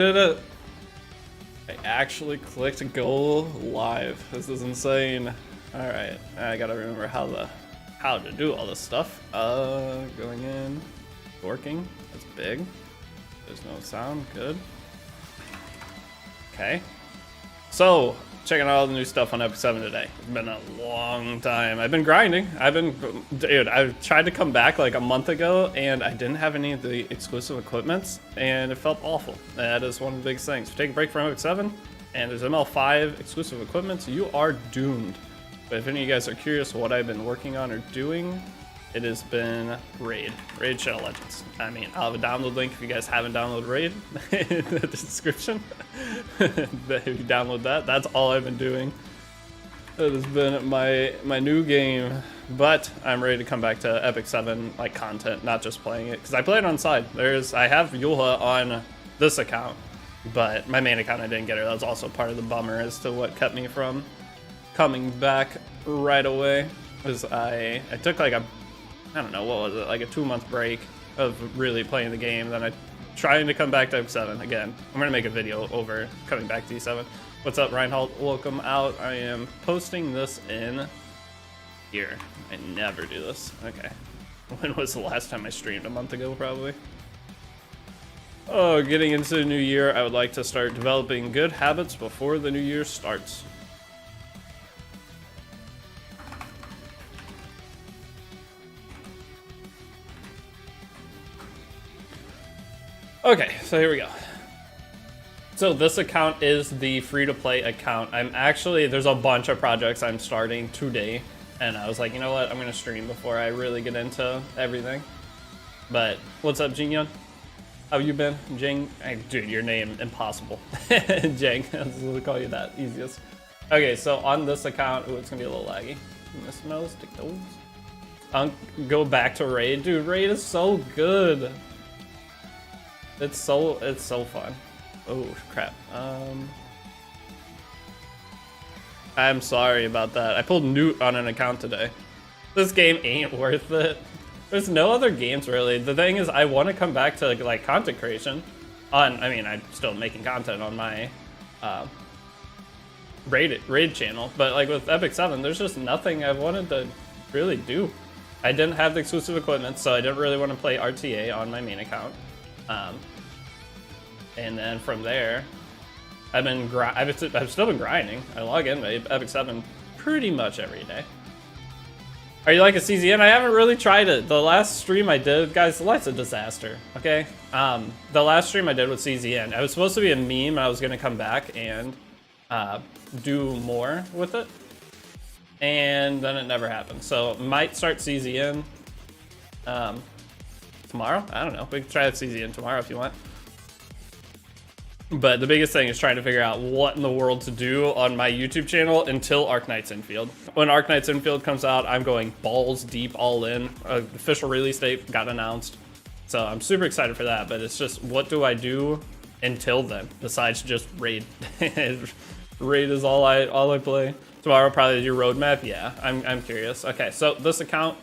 Did it? I actually clicked go live. This is insane. All right, I gotta remember how to do all this stuff. Going in, working. That's big. There's no sound. Good. Okay. So checking out all the new stuff on Epic 7 today. It's been a long time. I've been grinding. Dude, I tried to come back like a month ago and I didn't have any of the exclusive equipments and it felt awful. That is one of the biggest things. If you take a break from Epic 7 and there's ML5 exclusive equipments, you are doomed. But if any of you guys are curious what I've been working on or doing, it has been Raid Shadow Legends. I mean, I'll have a download link if you guys haven't downloaded Raid in the description. If you download that, that's all I've been doing. It has been my new game, but I'm ready to come back to Epic 7 like content, not just playing it, because I play it on side. I have Yulha on this account, but my main account I didn't get her. That was also part of the bummer as to what kept me from coming back right away. Was I took like I don't know, what was it, like a 2-month break of really playing the game. Then I trying to come back to Epic 7 again. I'm gonna make a video over coming back to E7. What's up, Reinhold? Welcome out. I am posting this in here. I never do this. Okay. When was the last time I streamed? A month ago, probably. Oh, getting into the new year, I would like to start developing good habits before the new year starts. Okay, so here we go. So this account is the free-to-play account. There's a bunch of projects I'm starting today, and I was like, you know what, I'm gonna stream before I really get into everything. But what's up, Jingyeon? How you been? Jing, dude, your name impossible. Jing, I'll call you that, easiest. Okay, so on this account, ooh, it's gonna be a little laggy. Miss those, stick those. Go back to Raid, dude. Raid is so good. It's so fun. Oh crap. I'm sorry about that. I pulled Newt on an account today. This game ain't worth it. There's no other games really. The thing is, I want to come back to like content creation. I'm still making content on my Raid channel, but like with Epic 7, there's just nothing I wanted to really do. I didn't have the exclusive equipment, so I didn't really want to play RTA on my main account. And then from there, I've still been grinding. I log in to Epic 7 pretty much every day. Are you like a CZN? I haven't really tried it. The last stream I did, guys, life's a disaster, okay? The last stream I did with CZN, I was supposed to be a meme, and I was gonna come back and do more with it. And then it never happened. So might start CZN tomorrow? I don't know. We can try the CZN tomorrow if you want. But the biggest thing is trying to figure out what in the world to do on my YouTube channel until Arknight's Infield. When Arknight's Infield comes out, I'm going balls deep, all in. Official release date got announced. So I'm super excited for that, but it's just, what do I do until then, besides just Raid? Raid is all I play. Tomorrow probably do roadmap, yeah, I'm curious. Okay, so this account,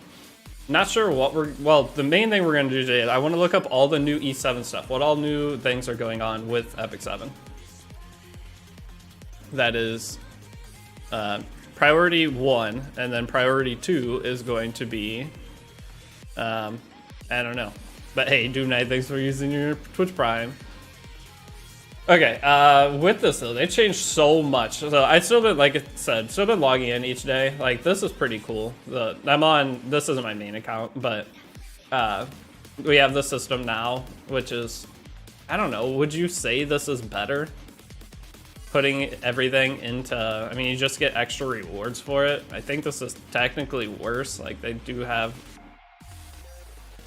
not sure what the main thing we're gonna do today is I wanna look up all the new E7 stuff, what all new things are going on with Epic 7. That is priority 1, and then priority 2 is going to be, I don't know. But hey, Doom Knight, thanks for using your Twitch Prime. Okay, with this though, they changed so much. So I still been, like I said, still been logging in each day. Like, this is pretty cool. This isn't my main account, but we have the system now, which is, I don't know, would you say this is better? Putting everything into, I mean, you just get extra rewards for it. I think this is technically worse. Like, they do have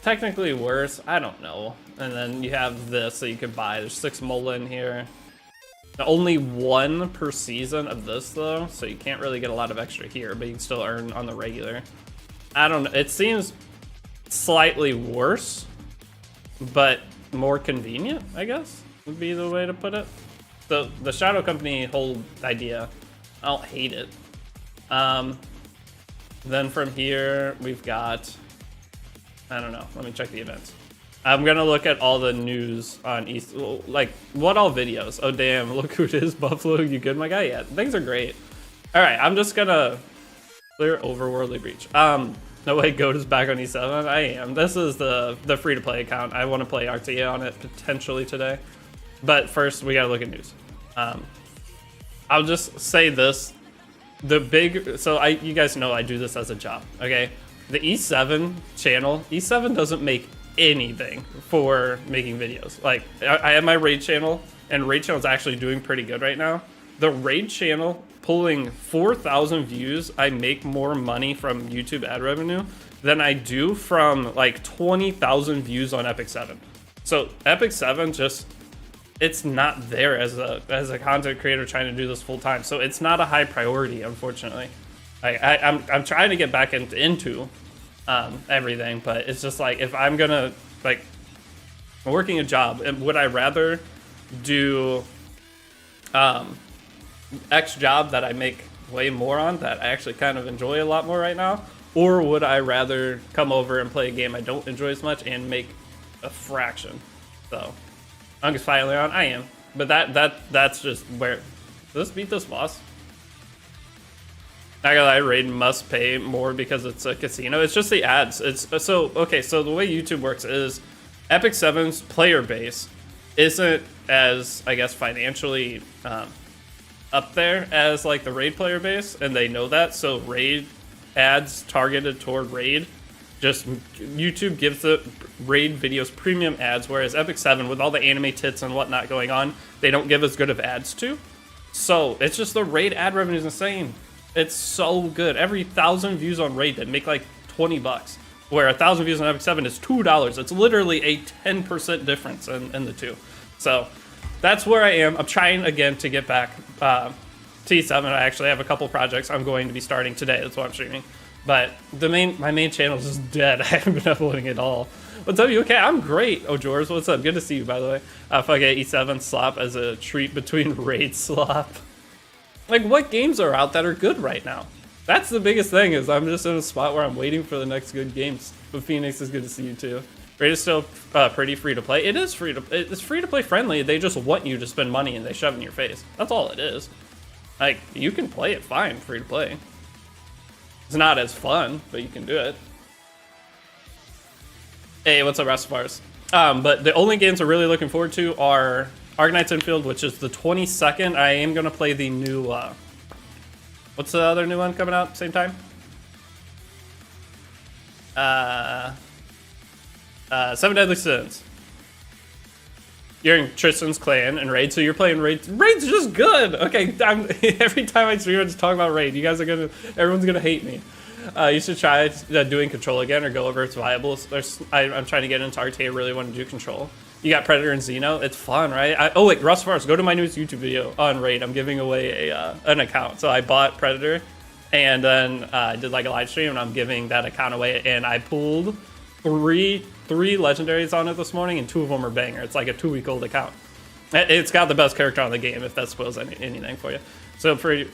technically worse, I don't know. And then you have this that you could buy. There's 6 mola in here. Only 1 per season of this though, so you can't really get a lot of extra here, but you can still earn on the regular. I don't know, it seems slightly worse, but more convenient, I guess, would be the way to put it. The Shadow Company whole idea, I don't hate it. Then from here, we've got, I don't know, let me check the events. I'm gonna look at all the news on East, like what all videos. Oh damn, look who it is, Buffalo. You good, my guy? Yeah, things are great. All right, I'm just gonna clear overworldly breach. No way, Goat is back on E7. I am. This is the free to play account. I want to play RTA on it potentially today, but first we gotta look at news. I'll just say this: you guys know I do this as a job. Okay, the E7 channel. E7 doesn't make anything for making videos. Like I have my raid channel, and raid channel is actually doing pretty good right now. The raid channel pulling 4,000 views, I make more money from YouTube ad revenue than I do from like 20,000 views on Epic 7. So Epic 7 just, it's not there as a content creator trying to do this full time. So it's not a high priority, unfortunately. I'm trying to get back into everything, but it's just like, if I'm gonna like working a job, would I rather do X job that I make way more on, that I actually kind of enjoy a lot more right now, or would I rather come over and play a game I don't enjoy as much and make a fraction? So I'm just finally on. I am, but that's just where. Let's beat this boss. Not gonna lie, raid must pay more because it's a casino. It's just the ads. It's so okay. So the way YouTube works is Epic 7's player base isn't as, I guess, financially up there as like the raid player base, and they know that. So raid ads targeted toward raid, just YouTube gives the raid videos premium ads, whereas Epic 7 with all the anime tits and whatnot going on, they don't give as good of ads to. So it's just the raid ad revenue is insane. It's so good. Every 1,000 views on raid that make like $20, where 1,000 views on Epic 7 is $2. It's literally a 10% difference in the two. So that's where I am. I'm trying again to get back to E7. I actually have a couple projects I'm going to be starting today. That's why I'm streaming. But my main channel is just dead. I haven't been uploading at all. What's up, you okay? I'm great. Oh, Jors, what's up? Good to see you, by the way. If I get E7 slop as a treat between raid slop. Like, what games are out that are good right now? That's the biggest thing, is I'm just in a spot where I'm waiting for the next good games. But Phoenix, is good to see you too. Raid is still pretty free to play. It is free to. It's free to play friendly. They just want you to spend money and they shove it in your face. That's all it is. Like, you can play it fine, free to play. It's not as fun, but you can do it. Hey, what's up, Rastafars? But the only games I'm really looking forward to are Arknights Infield, which is the 22nd. I am gonna play the new. What's the other new one coming out same time? Seven Deadly Sins. You're in Tristan's clan and raid, so you're playing raid. Raid's just good. Okay, every time I stream, I just talk about raid. You guys are everyone's gonna hate me. You should try doing control again, or go over it's viable. I'm trying to get into RTA. I really want to do control. You got Predator and Xeno. It's fun, right? Oh wait, Russ Fars, go to my newest YouTube video on raid. I'm giving away an account. So I bought Predator, and then I did like a live stream, and I'm giving that account away. And I pulled three legendaries on it this morning, and 2 of them are banger. It's like a 2-week-old account. It's got the best character on the game, if that spoils anything for you. So for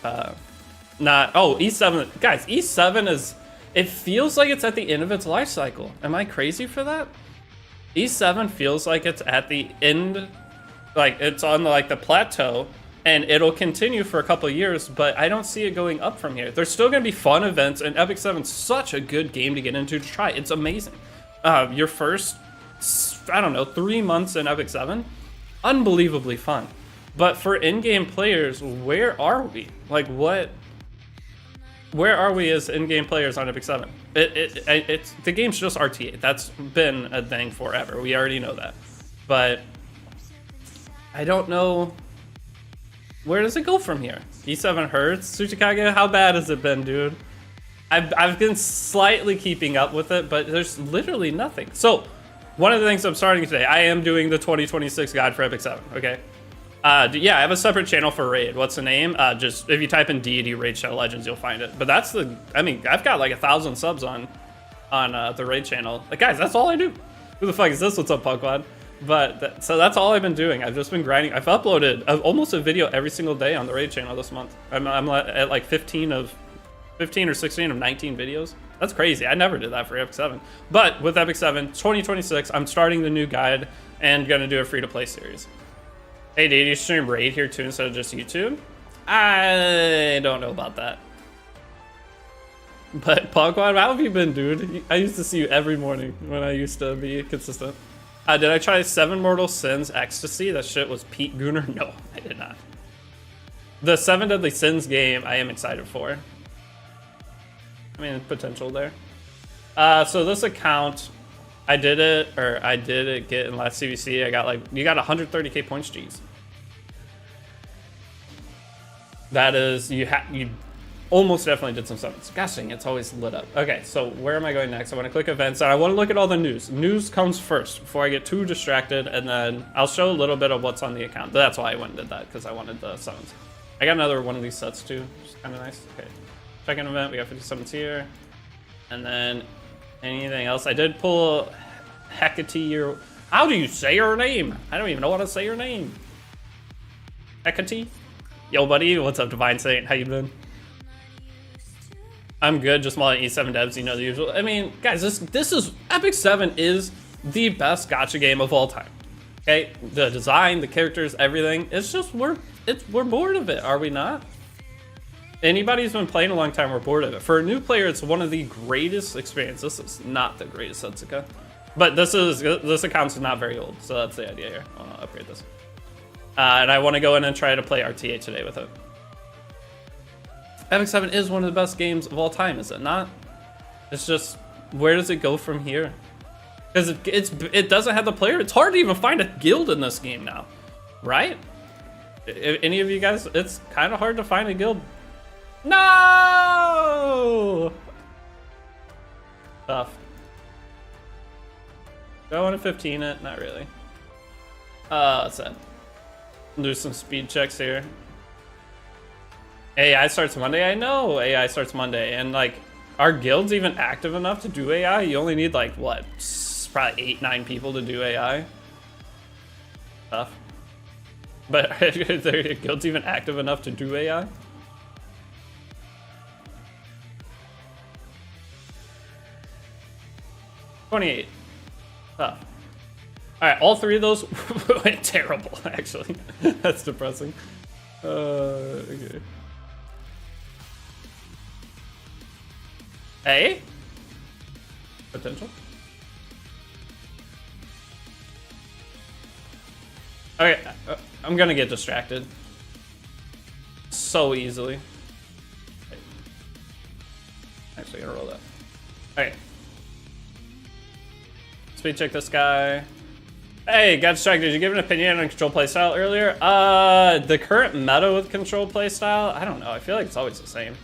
E7, guys, E7 is, it feels like it's at the end of its life cycle. Am I crazy for that? E7 feels like it's at the end, like it's on the plateau, and it'll continue for a couple of years, but I don't see it going up from here. There's still gonna be fun events, and Epic 7's such a good game to get into, to try. It's amazing. Your first, I don't know, 3 months in Epic 7, unbelievably fun. But for in-game players, where are we? Like, where are we as in-game players on Epic 7? It's the game's just RTA. That's been a thing forever. We already know that. But I don't know, where does it go from here? E7 hurts. Tsuchikage, how bad has it been, dude? I've been slightly keeping up with it, but there's literally nothing. So one of the things I'm starting today, I am doing the 2026 guide for Epic 7, okay? Yeah, I have a separate channel for raid. What's the name? Just if you type in Deity Raid Shadow Legends, you'll find it. But that's I mean, I've got like 1,000 subs on the raid channel. Like, guys, that's all I do. Who the fuck is this? What's up, Pugquad? But so that's all I've been doing. I've just been grinding. I've uploaded almost a video every single day on the raid channel this month. I'm at like 15 or 16 of 19 videos. That's crazy. I never did that for Epic 7. But with Epic 7, 2026, I'm starting the new guide and gonna do a free-to-play series. Hey, did you stream Raid here too instead of just YouTube? I don't know about that. But Pogwan, how have you been, dude? I used to see you every morning when I used to be consistent. Did I try 7 Mortal Sins Ecstasy? That shit was Pete Gooner? No, I did not. The 7 Deadly Sins game, I am excited for. I mean, potential there. So this account, I did it get in last CVC. I got like, you got 130k points, G's. That is, you almost definitely did some summons. Gosh dang, it's always lit up. Okay, so where am I going next? I want to click events, and I want to look at all the news. News comes first before I get too distracted, and then I'll show a little bit of what's on the account. That's why I went and did that, because I wanted the summons. I got another one of these sets too, which is kind of nice. Okay, second event, we got 50 summons here. And then anything else? I did pull Hecate. How do you say her name? I don't even know how to say her name. Hecate? Yo, buddy, what's up, Divine Saint? How you been? I'm good, just mulling E7 devs, you know the usual. I mean, guys, this is Epic 7 is the best gacha game of all time. Okay, the design, the characters, everything. It's just we're bored of it, are we not? Anybody who's been playing a long time, we're bored of it. For a new player, it's one of the greatest experiences. This is not the greatest Setsuka, but this account's not very old, so that's the idea here. I want to upgrade this, and I want to go in and try to play RTA today with it. Epic 7 is one of the best games of all time, is it not? It's just, where does it go from here? Because it doesn't have the player. It's hard to even find a guild in this game now, right? If any of you guys, it's kind of hard to find a guild. No! Tough. Do I want to 15 it? Not really. What's that? Do some speed checks here. AI starts Monday? I know AI starts Monday, and like, are guilds even active enough to do AI? You only need like, what, probably 8-9 people to do AI? Tough. But are their guilds even active enough to do AI? $28. Tough. Alright, all 3 of those went terrible, actually. That's depressing. Okay. Hey? Potential? Okay, I'm gonna get distracted. So easily. Actually, gonna roll that. Okay. Speed check this guy. Hey, got distracted. Did you give an opinion on control playstyle earlier? The current meta with control playstyle, I don't know. I feel like it's always the same.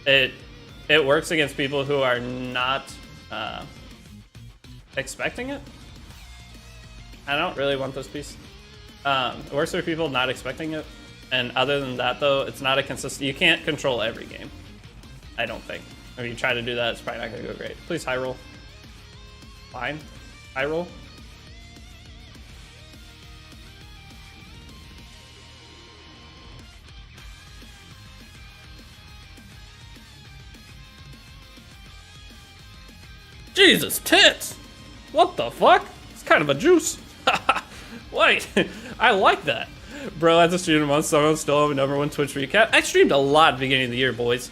It works against people who are not expecting it. I don't really want this piece. It works for people not expecting it. And other than that, though, it's not a consistent. You can't control every game, I don't think. If you try to do that, it's probably not going to go great. Please high roll. Fine. High roll. Jesus, tits! What the fuck? It's kind of a juice. Wait, I like that. Bro, I just streamed a month, so I still have a #1 Twitch recap. I streamed a lot at the beginning of the year, boys.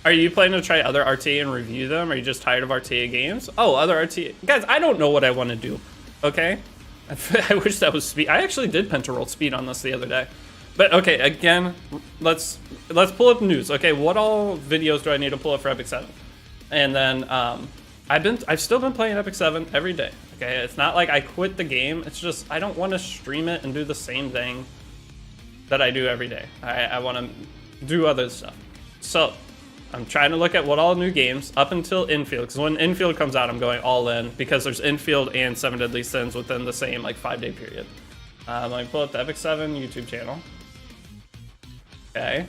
Are you planning to try other RTA and review them? Are you just tired of RTA games? Oh, other RTA. Guys, I don't know what I want to do, okay? I wish that was speed. I actually did penta-roll speed on this the other day. But okay, again, let's pull up news. Okay, what all videos do I need to pull up for Epic 7? And then I've still been playing Epic 7 every day. Okay, it's not like I quit the game. It's just I don't want to stream it and do the same thing that I do every day. I want to do other stuff. So I'm trying to look at what all new games up until Infield, because when Infield comes out, I'm going all in because there's Infield and 7 Deadly Sins within the same like 5-day period. Let me pull up the Epic 7 YouTube channel. Okay,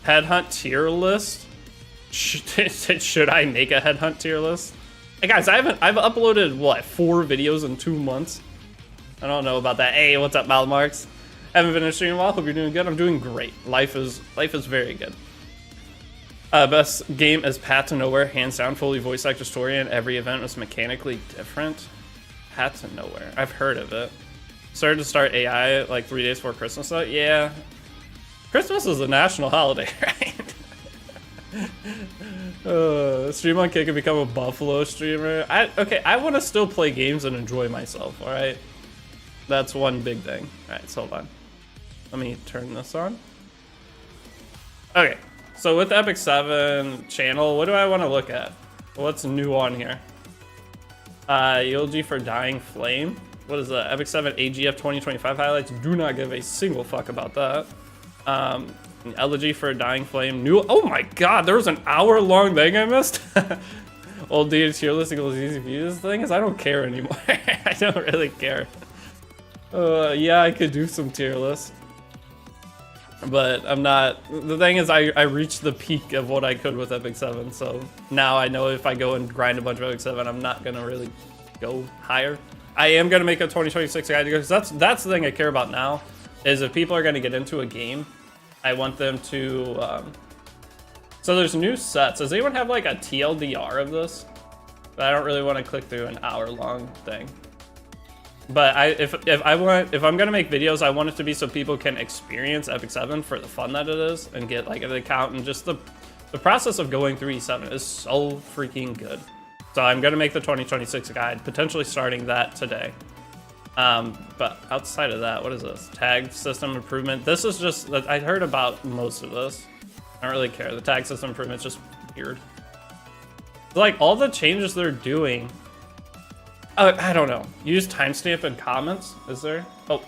Headhunt tier list. Should I make a Headhunt tier list? Hey guys, I've uploaded what 4 videos in 2 months. I don't know about that. Hey, what's up, Malmarks? Haven't been streaming a while. Hope you're doing good. I'm doing great. Life is very good. Best game is Path to Nowhere, hands down, fully voice actor story, and every event was mechanically different. Path to Nowhere, I've heard of it. Started to start AI like 3 days before Christmas though. Yeah, Christmas is a national holiday, right? Stream on Kick and become a Buffalo streamer. Okay, I want to still play games and enjoy myself. All right, that's one big thing. All right, so hold on. Let me turn this on. Okay. So with Epic 7 channel, what do I want to look at? What's new on here? Eulogy for Dying Flame. What is that? Epic 7 AGF 2025 highlights. Do not give a single fuck about that. Elegy for Dying Flame. New. Oh my god, there was an hour-long thing I missed. Old Deity tier list equals easy views. The thing is, I don't care anymore. I don't really care. Yeah, I could do some tier lists. But I'm not. The thing is, I reached the peak of what I could with Epic 7, so now I know if I go and grind a bunch of Epic 7, I'm not gonna really go higher. I am gonna make a 2026 guide because that's the thing I care about now, is if people are gonna get into a game, I want them to. So there's new sets. Does anyone have like a TLDR of this? But I don't really want to click through an hour-long thing. But if I'm gonna make videos, I want it to be so people can experience Epic 7 for the fun that it is, and get like an account, and just the process of going through E7 is so freaking good. So I'm gonna make the 2026 guide, potentially starting that today. But outside of that, what is this? Tag system improvement. This is just, I heard about most of this. I don't really care. The tag system improvement is just weird. Like all the changes they're doing. I don't know. Use timestamp and comments. Is there? Oh,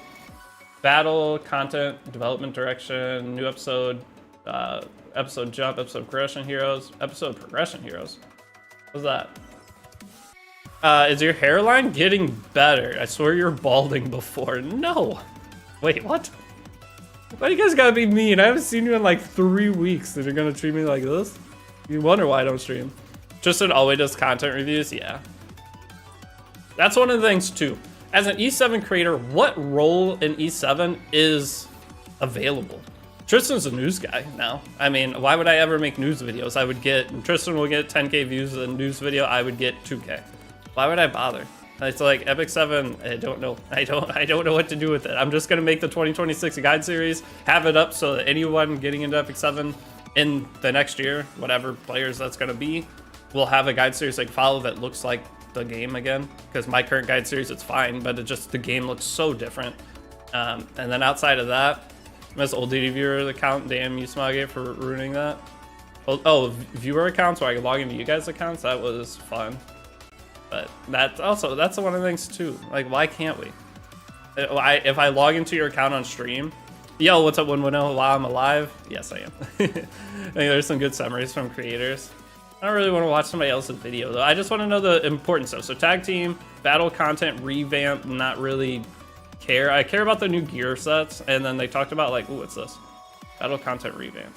battle content, development direction, new episode, episode jump, episode progression heroes, episode progression heroes. What's that? Is your hairline getting better? I swear you were balding before. No. Wait, what? Why do you guys gotta be mean? I haven't seen you in like 3 weeks and you're gonna treat me like this? You wonder why I don't stream. Tristan always does content reviews? Yeah. That's one of the things too. As an E7 creator, what role in E7 is available? Tristan's a news guy now. I mean, why would I ever make news videos? Tristan will get 10K views in a news video, I would get 2K. Why would I bother? It's like Epic 7, I don't know. I don't know what to do with it. I'm just gonna make the 2026 guide series, have it up so that anyone getting into Epic 7 in the next year, whatever players that's gonna be, will have a guide series like follow that looks like the game again. Because my current guide series, it's fine, but the game looks so different. And then outside of that, this old DD viewer account, damn you Smoggy for ruining that. Oh, viewer accounts where I can log into you guys' accounts, that was fun. But that's one of the things too. Like, why can't we? If I log into your account on stream, yo, what's up, 110? While I'm alive? Yes, I am. I think there's some good summaries from creators. I don't really want to watch somebody else's video though. I just want to know the important stuff. So tag team, battle content, revamp, not really care. I care about the new gear sets, and then they talked about like, ooh, what's this? Battle content revamp.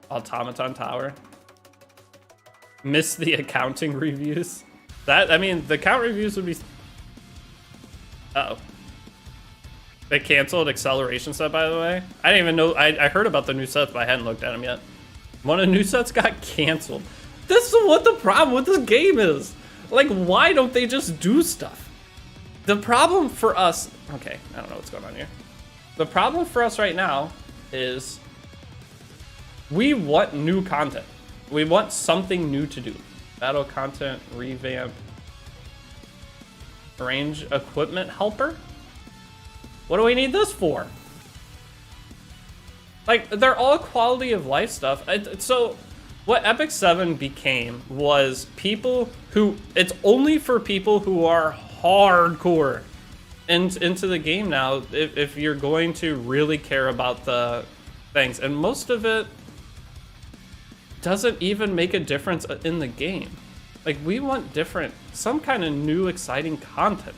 Automaton Tower. Missed the accounting reviews. I mean, the account reviews would be. Uh oh. They canceled acceleration set, by the way. I didn't even know. I heard about the new sets, but I hadn't looked at them yet. One of the new sets got canceled. This is what the problem with this game is. Like, why don't they just do stuff? The problem for us. Okay, I don't know what's going on here. The problem for us right now is we want new content. We want something new to do. Battle content, revamp, range equipment helper? What do we need this for? Like, they're all quality of life stuff. So what Epic 7 became was people who, it's only for people who are hardcore into the game now, if you're going to really care about the things. And most of it doesn't even make a difference in the game. Like, we want some kind of new exciting content.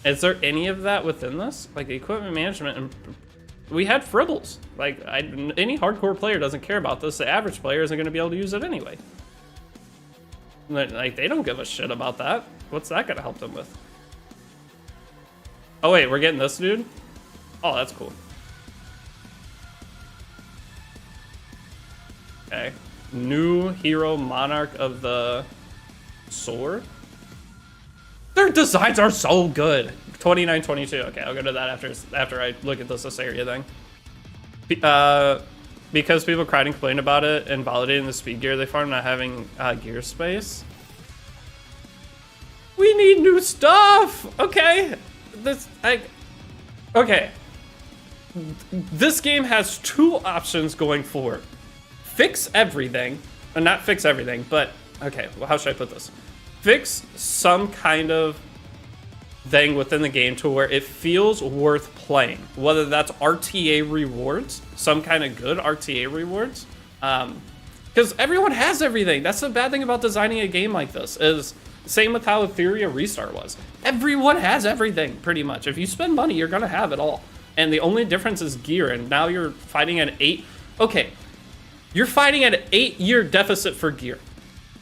Is there any of that within this? Like equipment management, and we had fribbles. Like any hardcore player doesn't care about this. The average player isn't going to be able to use it anyway. Like they don't give a shit about that. What's that going to help them with? Oh wait, we're getting this dude? Oh, that's cool. Okay. New hero monarch of the sword. Their designs are so good. 2922. Okay, I'll go to that after I look at this area thing. Because people cried and complained about it and validating the speed gear they farm not having gear space. We need new stuff. Okay, okay. This game has two options going forward. Fix everything, or not fix everything, but okay. Well, how should I put this? Fix some kind of thing within the game to where it feels worth playing, whether that's RTA rewards, some kind of good RTA rewards, because everyone has everything. That's the bad thing about designing a game like this, is same with how Etheria Restart was. Everyone has everything, pretty much. If you spend money, you're gonna have it all, and the only difference is gear, and now you're fighting at 8. Okay, you're fighting at an 8-year deficit for gear.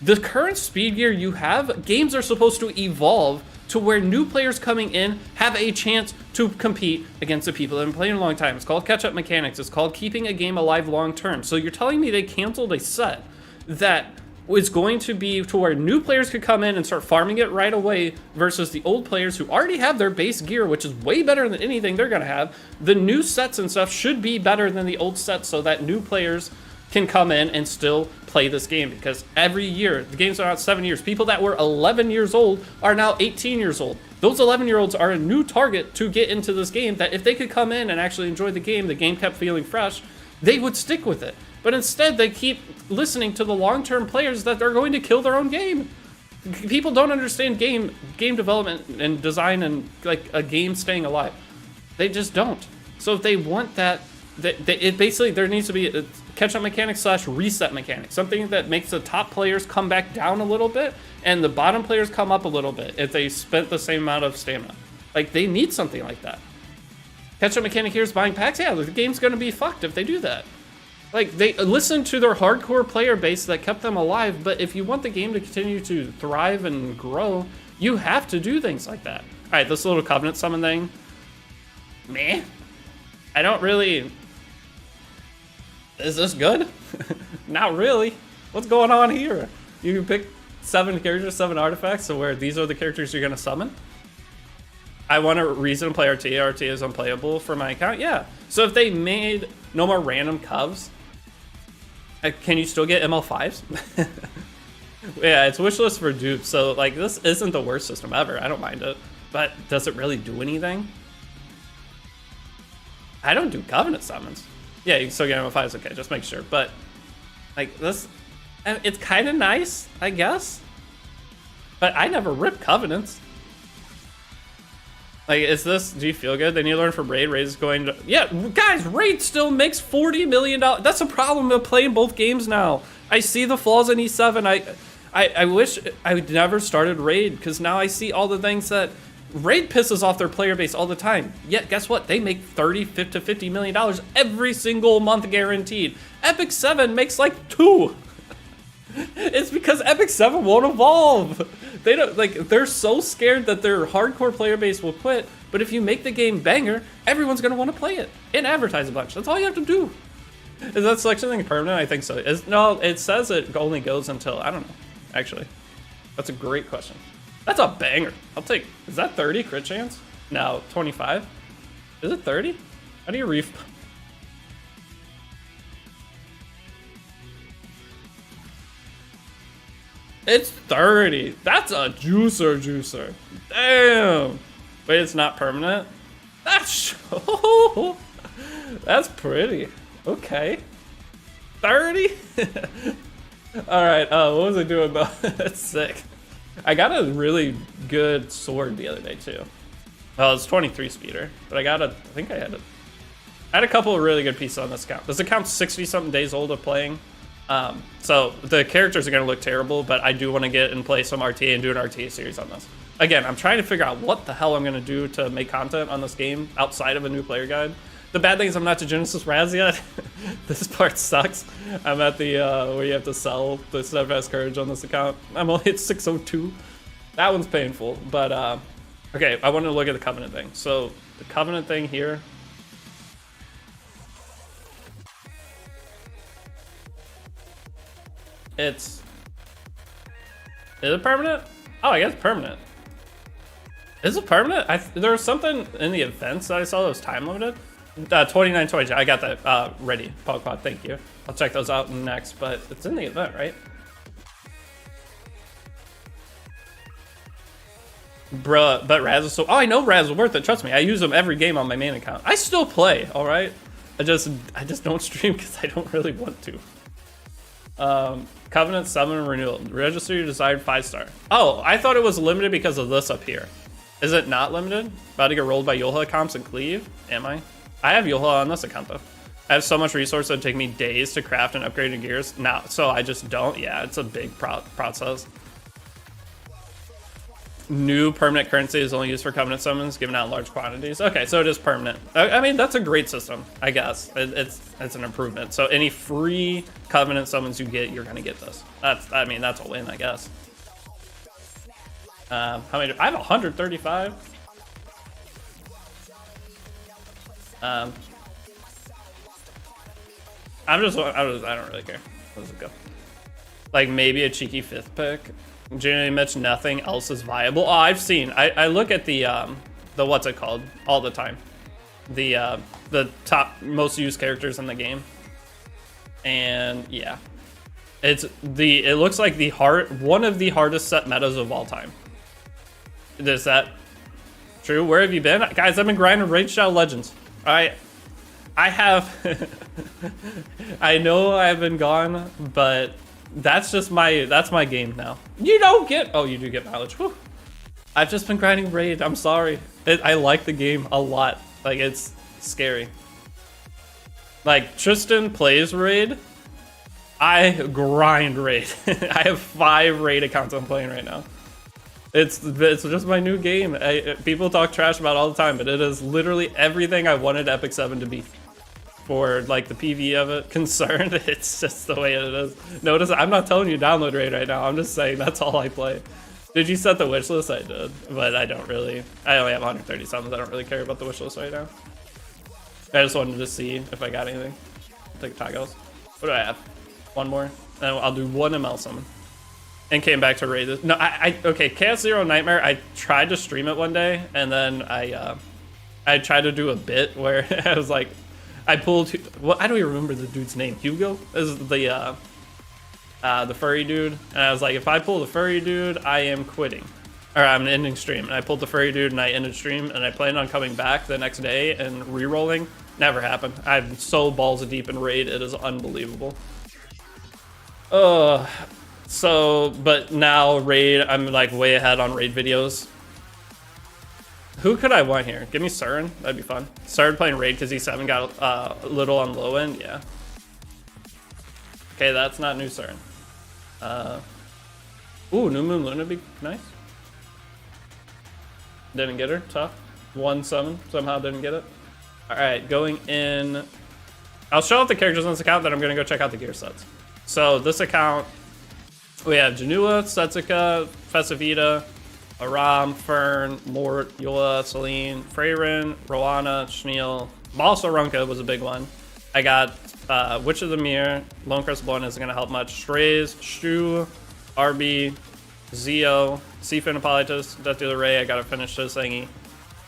The current speed gear you have, games are supposed to evolve to where new players coming in have a chance to compete against the people that have been playing a long time. It's called catch-up mechanics. It's called keeping a game alive long-term. So you're telling me they canceled a set that was going to be to where new players could come in and start farming it right away versus the old players who already have their base gear, which is way better than anything they're going to have. The new sets and stuff should be better than the old sets so that new players can come in and still play this game, because every year, the games are out 7 years. People that were 11 years old are now 18 years old. Those 11-year-olds are a new target to get into this game that if they could come in and actually enjoy the game kept feeling fresh, they would stick with it. But instead, they keep listening to the long-term players that are going to kill their own game. People don't understand game development and design and like a game staying alive. They just don't. So if they want that, it basically, there needs to be a catch-up mechanic / reset mechanic, something that makes the top players come back down a little bit and the bottom players come up a little bit if they spent the same amount of stamina. Like, they need something like that. Catch-up mechanic here is buying packs. Yeah, the game's gonna be fucked if they do that. Like, they listen to their hardcore player base that kept them alive, but if you want the game to continue to thrive and grow, you have to do things like that. All right, this little Covenant summon thing, meh. I don't really... Is this good? Not really. What's going on here? You can pick 7 characters, 7 artifacts, so where these are the characters you're gonna summon? I want a reason to play RTA. RTA is unplayable for my account. Yeah. So if they made no more random covs, can you still get ML5s? Yeah, it's wishlist for dupes. So like, this isn't the worst system ever. I don't mind it, but does it really do anything? I don't do Covenant summons. Yeah, you can still get ML5s, okay, just make sure. But like this, it's kind of nice, I guess. But I never rip Covenants. Like, is this, do you feel good? They need to learn from Raid. Raid is going to, yeah, guys, Raid still makes $40 million. That's a problem of playing both games now. I see the flaws in E7. I wish I would never started Raid, because now I see all the things that Raid pisses off their player base all the time. Yet, guess what? They make $30 to $50 million every single month guaranteed. Epic 7 makes like 2. It's because Epic 7 won't evolve. They don't, like, they're so scared that their hardcore player base will quit. But if you make the game banger, everyone's gonna want to play it and advertise a bunch. That's all you have to do. Is that selection thing permanent? I think so. No, it says it only goes until, I don't know, actually. That's a great question. That's a banger. I'll take, is that 30 crit chance? No, 25. Is it 30? How do you ref? It's 30. That's a juicer. Damn. Wait, it's not permanent? That's that's pretty. Okay. 30? Alright, what was I doing about that's sick. I got a really good sword the other day too. Well, it's 23 speeder, but I had a couple of really good pieces on this account. This account's 60 something days old of playing. So the characters are gonna look terrible, but I do want to get and play some RTA and do an RTA series on this. Again, I'm trying to figure out what the hell I'm gonna do to make content on this game outside of a new player guide. The bad thing is I'm not to Genesis Raz yet. This part sucks. I'm at the where you have to sell the Steadfast Courage on this account. I'm only at 602. That one's painful, but okay, I want to look at the Covenant thing. So the Covenant thing here. Is it permanent? Oh, I guess permanent. Is it permanent? There was something in the events that I saw that was time limited. 2920. I got that ready. Pogpod, thank you. I'll check those out next, but it's in the event, right? Bruh, but Raz is so. Oh, I know Raz is worth it. Trust me, I use them every game on my main account. I still play, all right. I just don't stream because I don't really want to. Covenant Summon Renewal. Register your desired 5-star. Oh, I thought it was limited because of this up here. Is it not limited? About to get rolled by Yulha comps and cleave? Am I? I have Yulha on this account though. I have so much resource that would take me days to craft and upgrade your gears. Now, so I just don't. Yeah, it's a big process. New permanent currency is only used for covenant summons, given out in large quantities. Okay, so it is permanent. I mean, that's a great system, I guess. It's an improvement. So any free covenant summons you get, you're gonna get this. That's a win, I guess. How many? I have 135. I don't really care. Let's go. Like maybe a cheeky 5th pick. Generally much nothing else is viable. Oh, I've seen. I look at the what's it called all the time. The top most used characters in the game. And yeah. It looks like one of the hardest set metas of all time. Is that true? Where have you been? Guys, I've been grinding Raid Shadow Legends. I have I know I've been gone, but that's my game now. You don't get, oh, you do get mileage. Whew. I've just been grinding Raid. I'm sorry. I like the game a lot. Like, it's scary. Like, Tristan plays Raid. I grind Raid. I have 5 Raid accounts I'm playing right now. It's just my new game. People talk trash about it all the time, but it is literally everything I wanted Epic 7 to be. For like the PV of it concerned, it's just the way it is. Notice I'm not telling you to download Raid right now. I'm just saying that's all I play. Did you set the wish list? I did, but I only have 130 summons. I don't really care about the wish list right now. I just wanted to see if I got anything. I'll take toggles. What do I have? One more, and I'll do one ML summon. And came back to Raid. No, okay. Chaos Zero Nightmare. I tried to stream it one day, and then I tried to do a bit where I was like. I pulled. Well, I don't even remember the dude's name. Hugo is the furry dude, and I was like, if I pull the furry dude, I am quitting, or I'm ending stream. And I pulled the furry dude, and I ended stream, and I planned on coming back the next day and re-rolling. Never happened. I'm so balls deep in Raid, it is unbelievable. So, but now Raid, I'm like way ahead on Raid videos. Who could I want here? Give me Surin. That'd be fun. Started playing Raid because E7 got a little on low end. Yeah. Okay, that's not new Surin. Ooh, New Moon Luna would be nice. Didn't get her. Tough. One summon. Somehow didn't get it. All right, going in. I'll show off the characters on this account, then I'm going to go check out the gear sets. So this account, we have Janua, Setsuka, Fesivita, Aram, Fern, Mort, Eula, Celine, Freyrin, Rowana, Schneel. Also, Runka was a big one. I got Witch of the Mirror, Lone Crest Blown isn't going to help much. Strays, Shu, RB, Zio, Seafin Hippolytus, Death Dealer Ray. I got to finish this thingy.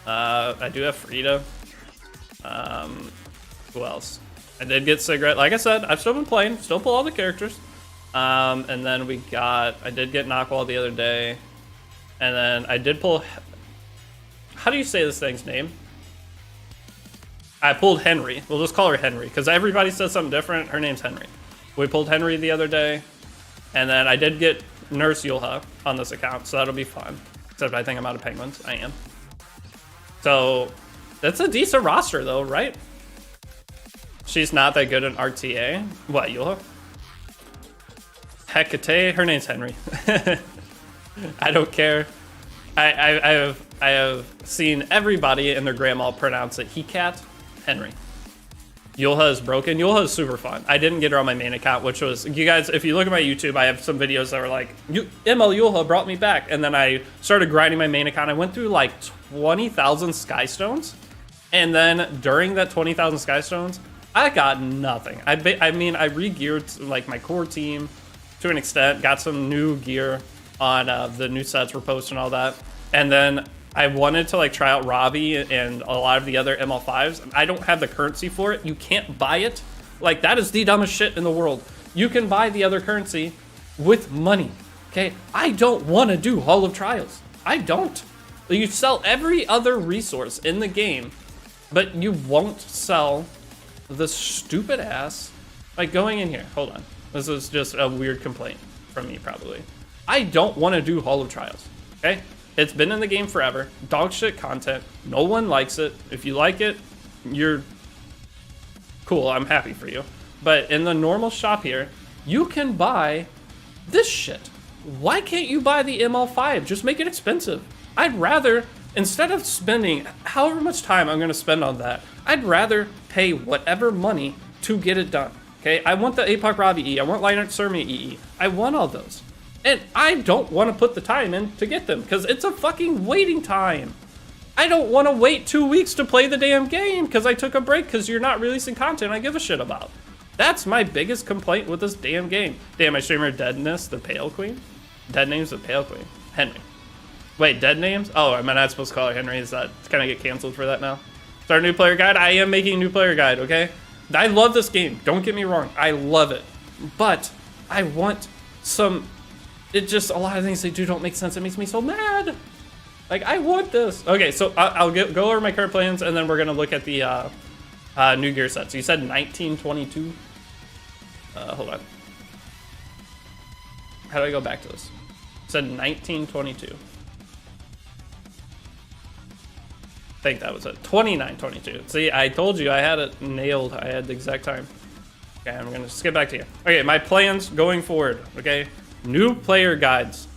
I do have Frida. Who else? I did get Cigarette. Like I said, I've still been playing. Still pull all the characters. And then I did get Knockwall the other day. And then I did pull, how do you say this thing's name? I pulled Henry. We'll just call her Henry, because everybody says something different. Her name's Henry. We pulled Henry the other day. And then I did get Nurse Yulha on this account, so that'll be fun. Except I think I'm out of penguins. I am. So, that's a decent roster though, right? She's not that good in RTA. What, Yulha? Hecate, her name's Henry. I don't care. I have seen everybody and their grandma pronounce it Hecat Henry. Yulha is broken. Yulha is super fun. I didn't get her on my main account, which was, you guys, if you look at my YouTube, I have some videos that were like, ML Yulha brought me back. And then I started grinding my main account. I went through like 20,000 Skystones. And then during that 20,000 Skystones, I got nothing. I mean, I re-geared like my core team. to an extent. Got some new gear on the new sets we're posting, all that. And then I wanted to like try out Robbie and a lot of the other ML5s. I don't have the currency for it. You can't buy it. Like, that is the dumbest shit in the world. You can buy the other currency with money, okay? I don't want to do Hall of Trials. I don't. You sell every other resource in the game, but you won't sell the stupid ass, like going in here. Hold on. This is just a weird complaint from me, probably. I don't want to do Hall of Trials, okay? It's been in the game forever. Dog shit content. No one likes it. If you like it, you're cool. I'm happy for you. But in the normal shop here, you can buy this shit. Why can't you buy the ML5? Just make it expensive. I'd rather, instead of spending however much time I'm going to spend on that, I'd rather pay whatever money to get it done. Okay, I want the APOC Robbie E. I want Lionheart Surmi EE. I want all those. And I don't want to put the time in to get them because it's a fucking waiting time. I don't want to wait 2 weeks to play the damn game because I took a break because you're not releasing content I give a shit about. That's my biggest complaint with this damn game. Damn, my streamer Deadness, the Pale Queen? Dead Names, the Pale Queen. Henry. Wait, Dead Names? Oh, am I not supposed to call her Henry? Is that, can I get canceled for that now? Start a new player guide? I am making a new player guide, okay? I love this game. Don't get me wrong. I love it. But I want some... It just, a lot of things they do don't make sense. It makes me so mad. Like, I want this. Okay, so I'll go over my current plans, and then we're going to look at the new gear sets. So you said 1922? Hold on. How do I go back to this? You said 1922. I think that was it. 2922. See, I told you I had it nailed. I had the exact time. Okay, I'm going to skip back to you. Okay, my plans going forward, okay? New player guides.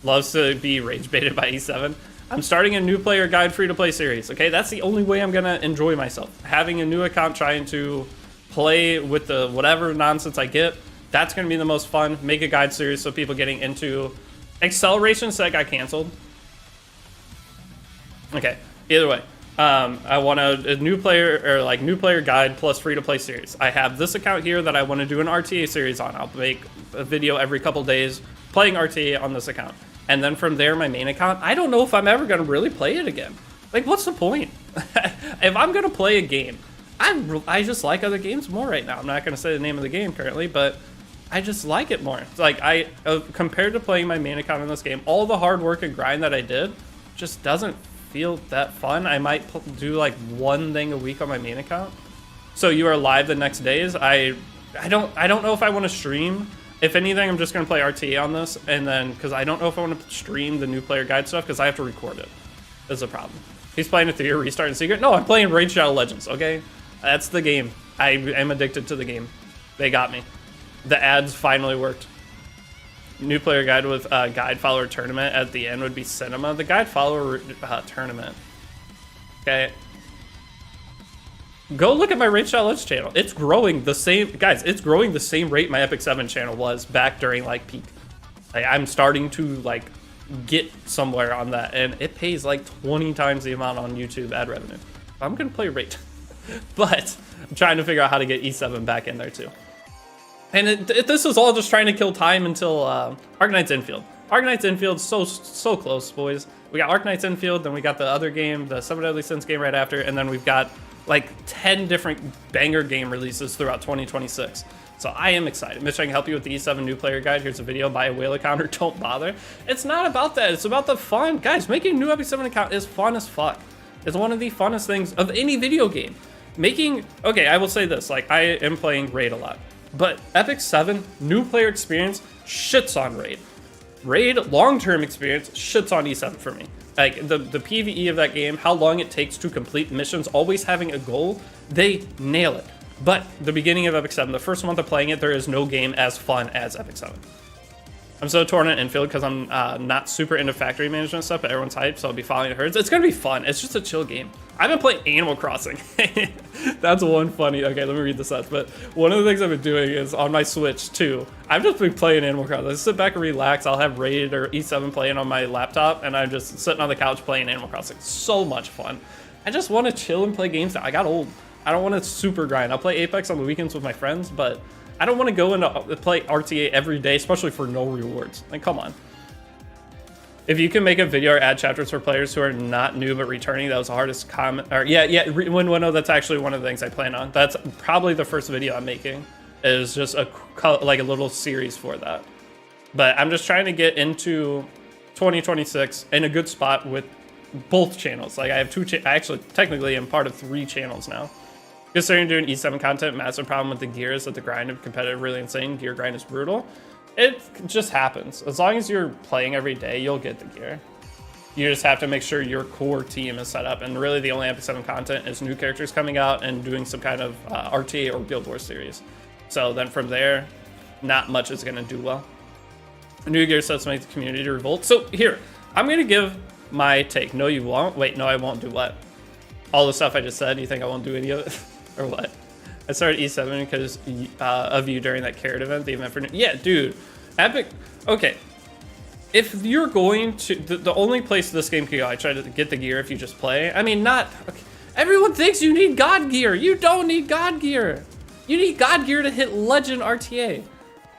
Loves to be rage baited by E7. I'm starting a new player guide free-to-play series, okay? That's the only way I'm going to enjoy myself. Having a new account, trying to play with the whatever nonsense I get, that's going to be the most fun. Make a guide series so people getting into Acceleration set got canceled. Okay, either way. I want a new player or like new player guide plus free-to-play series. I have this account here that I want to do an RTA series on. I'll make a video every couple days playing RTA on this account. And then from there, my main account, I don't know if I'm ever going to really play it again. Like, what's the point? If I'm going to play a game, I just like other games more right now. I'm not going to say the name of the game currently, but I just like it more. It's like, compared to playing my main account in this game, all the hard work and grind that I did just doesn't feel that fun. I might do like one thing a week on my main account. So you are live the next days. I don't know if I want to stream. If anything, I'm just going to play RTA on this, and then, because I don't know if I want to stream the new player guide stuff, because I have to record it. That's a problem. He's playing a 3-year restart in secret. No, I'm playing Raid Shadow Legends, okay? That's the game. I am addicted to the game. They got me. The ads finally worked. New player guide with guide follower tournament at the end would be cinema. The guide follower tournament. Okay. Go look at my Raid Shadow Legends channel. It's growing the same, guys, it's growing the same rate my Epic 7 channel was back during like peak. Like, I'm starting to like get somewhere on that, and it pays like 20 times the amount on YouTube ad revenue. I'm gonna play Raid. But I'm trying to figure out how to get E7 back in there too. And this is all just trying to kill time until Arknight's Infield. Arknight's Infield, so close, boys. We got Arknight's Infield, then we got the other game, the Seven Deadly Sins game right after, and then we've got like 10 different banger game releases throughout 2026. So I am excited. Mitch, I can help you with the E7 new player guide. Here's a video. Buy a whale account or don't bother. It's not about that. It's about the fun. Guys, making a new Epic 7 account is fun as fuck. It's one of the funnest things of any video game. Okay, I will say this. Like, I am playing Raid a lot. But Epic 7, new player experience, shits on Raid. Raid, long-term experience, shits on E7 for me. Like, the PvE of that game, how long it takes to complete missions, always having a goal, they nail it. But the beginning of Epic 7, the first month of playing it, there is no game as fun as Epic 7. I'm so torn on Infield because I'm not super into factory management stuff, but everyone's hyped, so I'll be following the herds. It's going to be fun. It's just a chill game. I've been playing Animal Crossing. That's one funny... Okay, let me read the sets. But one of the things I've been doing is on my Switch, too. I've just been playing Animal Crossing. I sit back and relax. I'll have Raid or E7 playing on my laptop, and I'm just sitting on the couch playing Animal Crossing. So much fun. I just want to chill and play games now. I got old. I don't want to super grind. I'll play Apex on the weekends with my friends, but I don't want to go into play RTA every day, especially for no rewards. Like, come on. If you can make a video or add chapters for players who are not new but returning, that was the hardest comment. Or Winnow, that's actually one of the things I plan on. That's probably the first video I'm making, is just a little series for that. But I'm just trying to get into 2026 in a good spot with both channels. Like I have I actually technically am part of 3 channels now. Considering doing E7 content, massive problem with the gear is that the grind of competitive really insane. Gear grind is brutal. It just happens. As long as you're playing every day, you'll get the gear. You just have to make sure your core team is set up. And really the only Epic 7 content is new characters coming out and doing some kind of RTA or Guild Wars series. So then from there, not much is going to do well. New gear sets make the community revolt. So here, I'm going to give my take. No, you won't. Wait, no, I won't do what? All the stuff I just said, you think I won't do any of it? Or what? I started E7 because of you during that carrot event, the event for new. Yeah, dude. Epic. Okay. If you're going to... The only place this game can go, I try to get the gear if you just play. I mean, not... Okay. Everyone thinks you need God gear. You don't need God gear. You need God gear to hit Legend RTA.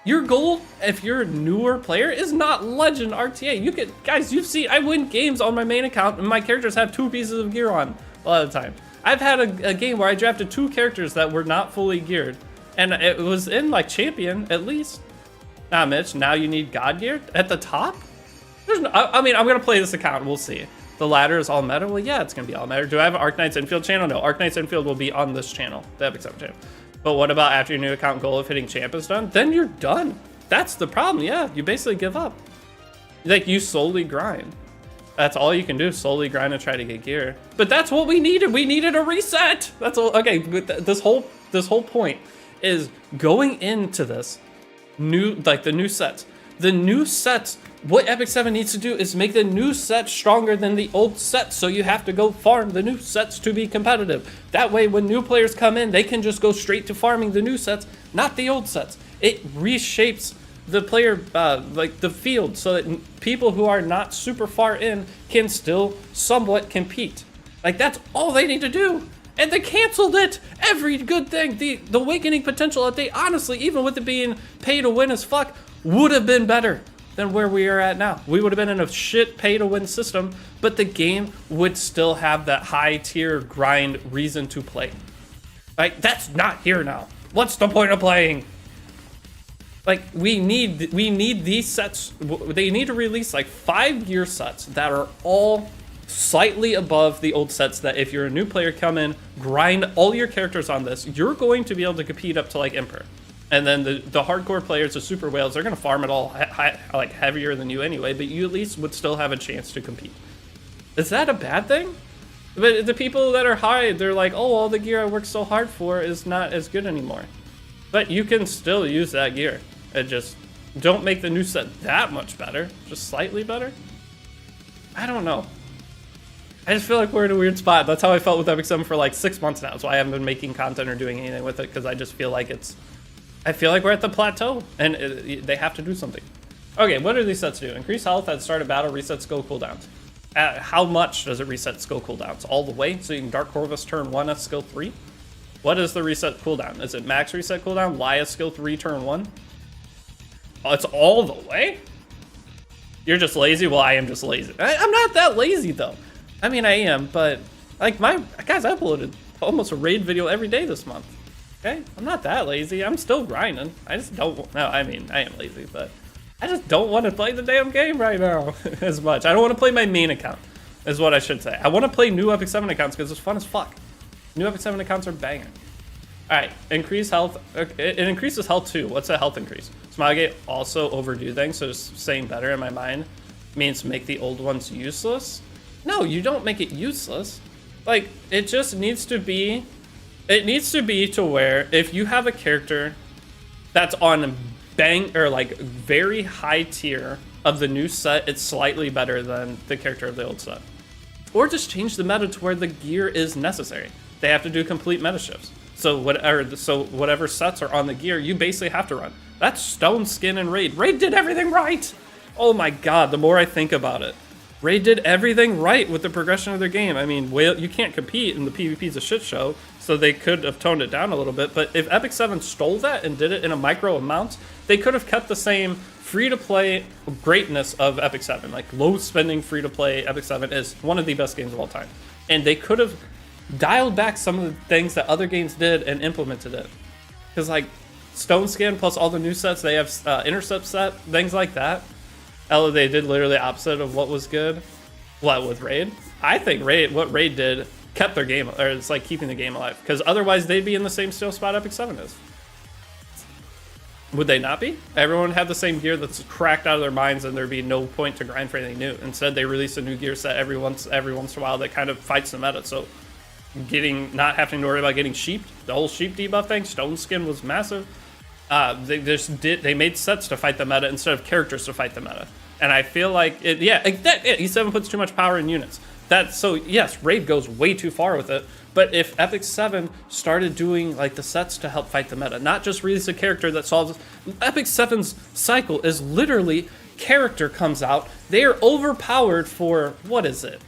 Your goal, if you're a newer player, is not Legend RTA. You can... Guys, you've seen... I win games on my main account, and my characters have 2 pieces of gear on a lot of the time. I've had a game where I drafted 2 characters that were not fully geared, and it was in like champion at least. Nah, Mitch, now you need God gear at the top? There's no, I mean, I'm gonna play this account. We'll see. The ladder is all meta. Well, yeah, it's gonna be all meta. Do I have an Arknight's Infield channel? No, Arknight's Infield will be on this channel, the Epic 7 channel. But what about after your new account goal of hitting champ is done? Then you're done. That's the problem. Yeah, you basically give up. Like you solely grind. That's all you can do, slowly grind and try to get gear. But that's what we needed. We needed a reset. That's all. Okay, this whole point is going into this new, like the new sets. The new sets, what Epic 7 needs to do is make the new set stronger than the old sets. So you have to go farm the new sets to be competitive. That way, when new players come in, they can just go straight to farming the new sets, not the old sets. It reshapes the player, like the field, so that people who are not super far in can still somewhat compete. Like that's all they need to do. And they canceled it. Every good thing, the awakening potential update, honestly, even with it being pay to win as fuck, would have been better than where we are at now. We would have been in a shit pay to win system, but the game would still have that high tier grind reason to play. Like that's not here now. What's the point of playing? Like we need these sets. They need to release like 5 gear sets that are all slightly above the old sets, that if you're a new player, come in, grind all your characters on this, you're going to be able to compete up to like Emperor. And then the hardcore players, the super whales, they're going to farm it all like heavier than you anyway, but you at least would still have a chance to compete. Is that a bad thing? But the people that are high, they're like, oh, all the gear I worked so hard for is not as good anymore. But you can still use that gear. It just don't make the new set that much better, just slightly better. I don't know. I just feel like we're in a weird spot. That's how I felt with Epic 7 for like 6 months now. That's why I haven't been making content or doing anything with it, because I just feel like I feel like we're at the plateau, and they have to do something. Okay, what do these sets do? Increase health at start of battle, reset skill cooldowns. How much does it reset skill cooldowns? All the way? So you can Dark Corvus turn 1 at skill 3? What is the reset cooldown? Is it max reset cooldown? Laya skill 3 turn 1? Oh, it's all the way? You're just lazy? Well, I am just lazy. I'm not that lazy, though. I mean, I am, but like guys, I uploaded almost a raid video every day this month. Okay, I'm not that lazy. I'm still grinding. I just don't. No, I mean, I am lazy, but I just don't want to play the damn game right now as much. I don't want to play my main account, is what I should say. I want to play new Epic 7 accounts because it's fun as fuck. New Epic 7 accounts are banging. All right, increase health. It increases health too. What's a health increase? Smilegate also overdo things, so just saying better in my mind means make the old ones useless. No, you don't make it useless. Like, it just needs to be, to where if you have a character that's on bang or like very high tier of the new set, it's slightly better than the character of the old set. Or just change the meta to where the gear is necessary. They have to do complete meta shifts. So whatever sets are on the gear, you basically have to run. That's Stone, Skin, and Raid. Raid did everything right. Oh my god, the more I think about it, Raid did everything right with the progression of their game. I mean, you can't compete, and the PvP's a shit show, so they could have toned it down a little bit. But if Epic 7 stole that and did it in a micro amount, they could have kept the same free-to-play greatness of Epic 7. Like, low-spending free-to-play Epic 7 is one of the best games of all time. And they could have dialed back some of the things that other games did and implemented it. Because, like, Stone Skin plus all the new sets, they have Intercept set, things like that. Although they did literally opposite of what was good. What, with Raid? I think what Raid did kept their game, or it's like keeping the game alive. Because otherwise they'd be in the same still spot Epic 7 is. Would they not be? Everyone had the same gear that's cracked out of their minds, and there'd be no point to grind for anything new. Instead, they release a new gear set every once in a while that kind of fights the meta. So not having to worry about getting sheeped, the whole sheep debuff thing, Stone Skin was massive. They made sets to fight the meta instead of characters to fight the meta. And I feel like E7 puts too much power in units. So yes, Raid goes way too far with it. But if Epic 7 started doing like the sets to help fight the meta, not just release a character that solves Epic 7's cycle is literally character comes out, they are overpowered for what is it?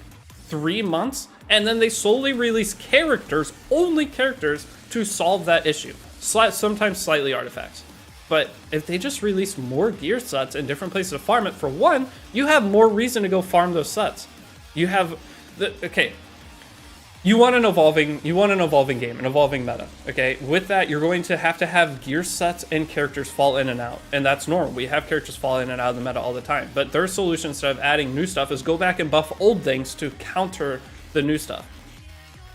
3 months, and then they slowly release characters, only characters, to solve that issue. Sometimes slightly artifacts. But if they just release more gear sets in different places to farm it, for one, you have more reason to go farm those sets. You have you want an evolving game, an evolving meta. Okay, with that, you're going to have gear sets and characters fall in and out, and that's normal. We have characters fall in and out of the meta all the time. But their solution, instead of adding new stuff, is go back and buff old things to counter the new stuff.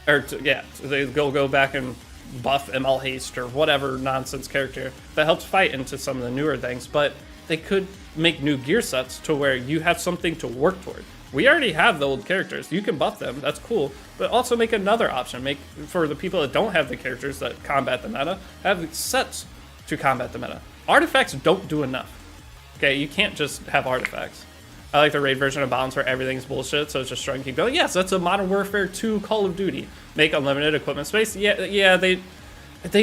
They go back and buff ML Haste or whatever nonsense character that helps fight into some of the newer things. But they could make new gear sets to where you have something to work toward. We already have the old characters. You can buff them. That's cool. But also make another option. Make, for the people that don't have the characters that combat the meta, have sets to combat the meta. Artifacts don't do enough. Okay, you can't just have artifacts. I like the Raid version of Balance where everything's bullshit, so it's just trying to keep going. Yes, that's a Modern Warfare 2 Call of Duty. Make unlimited equipment space. Yeah, they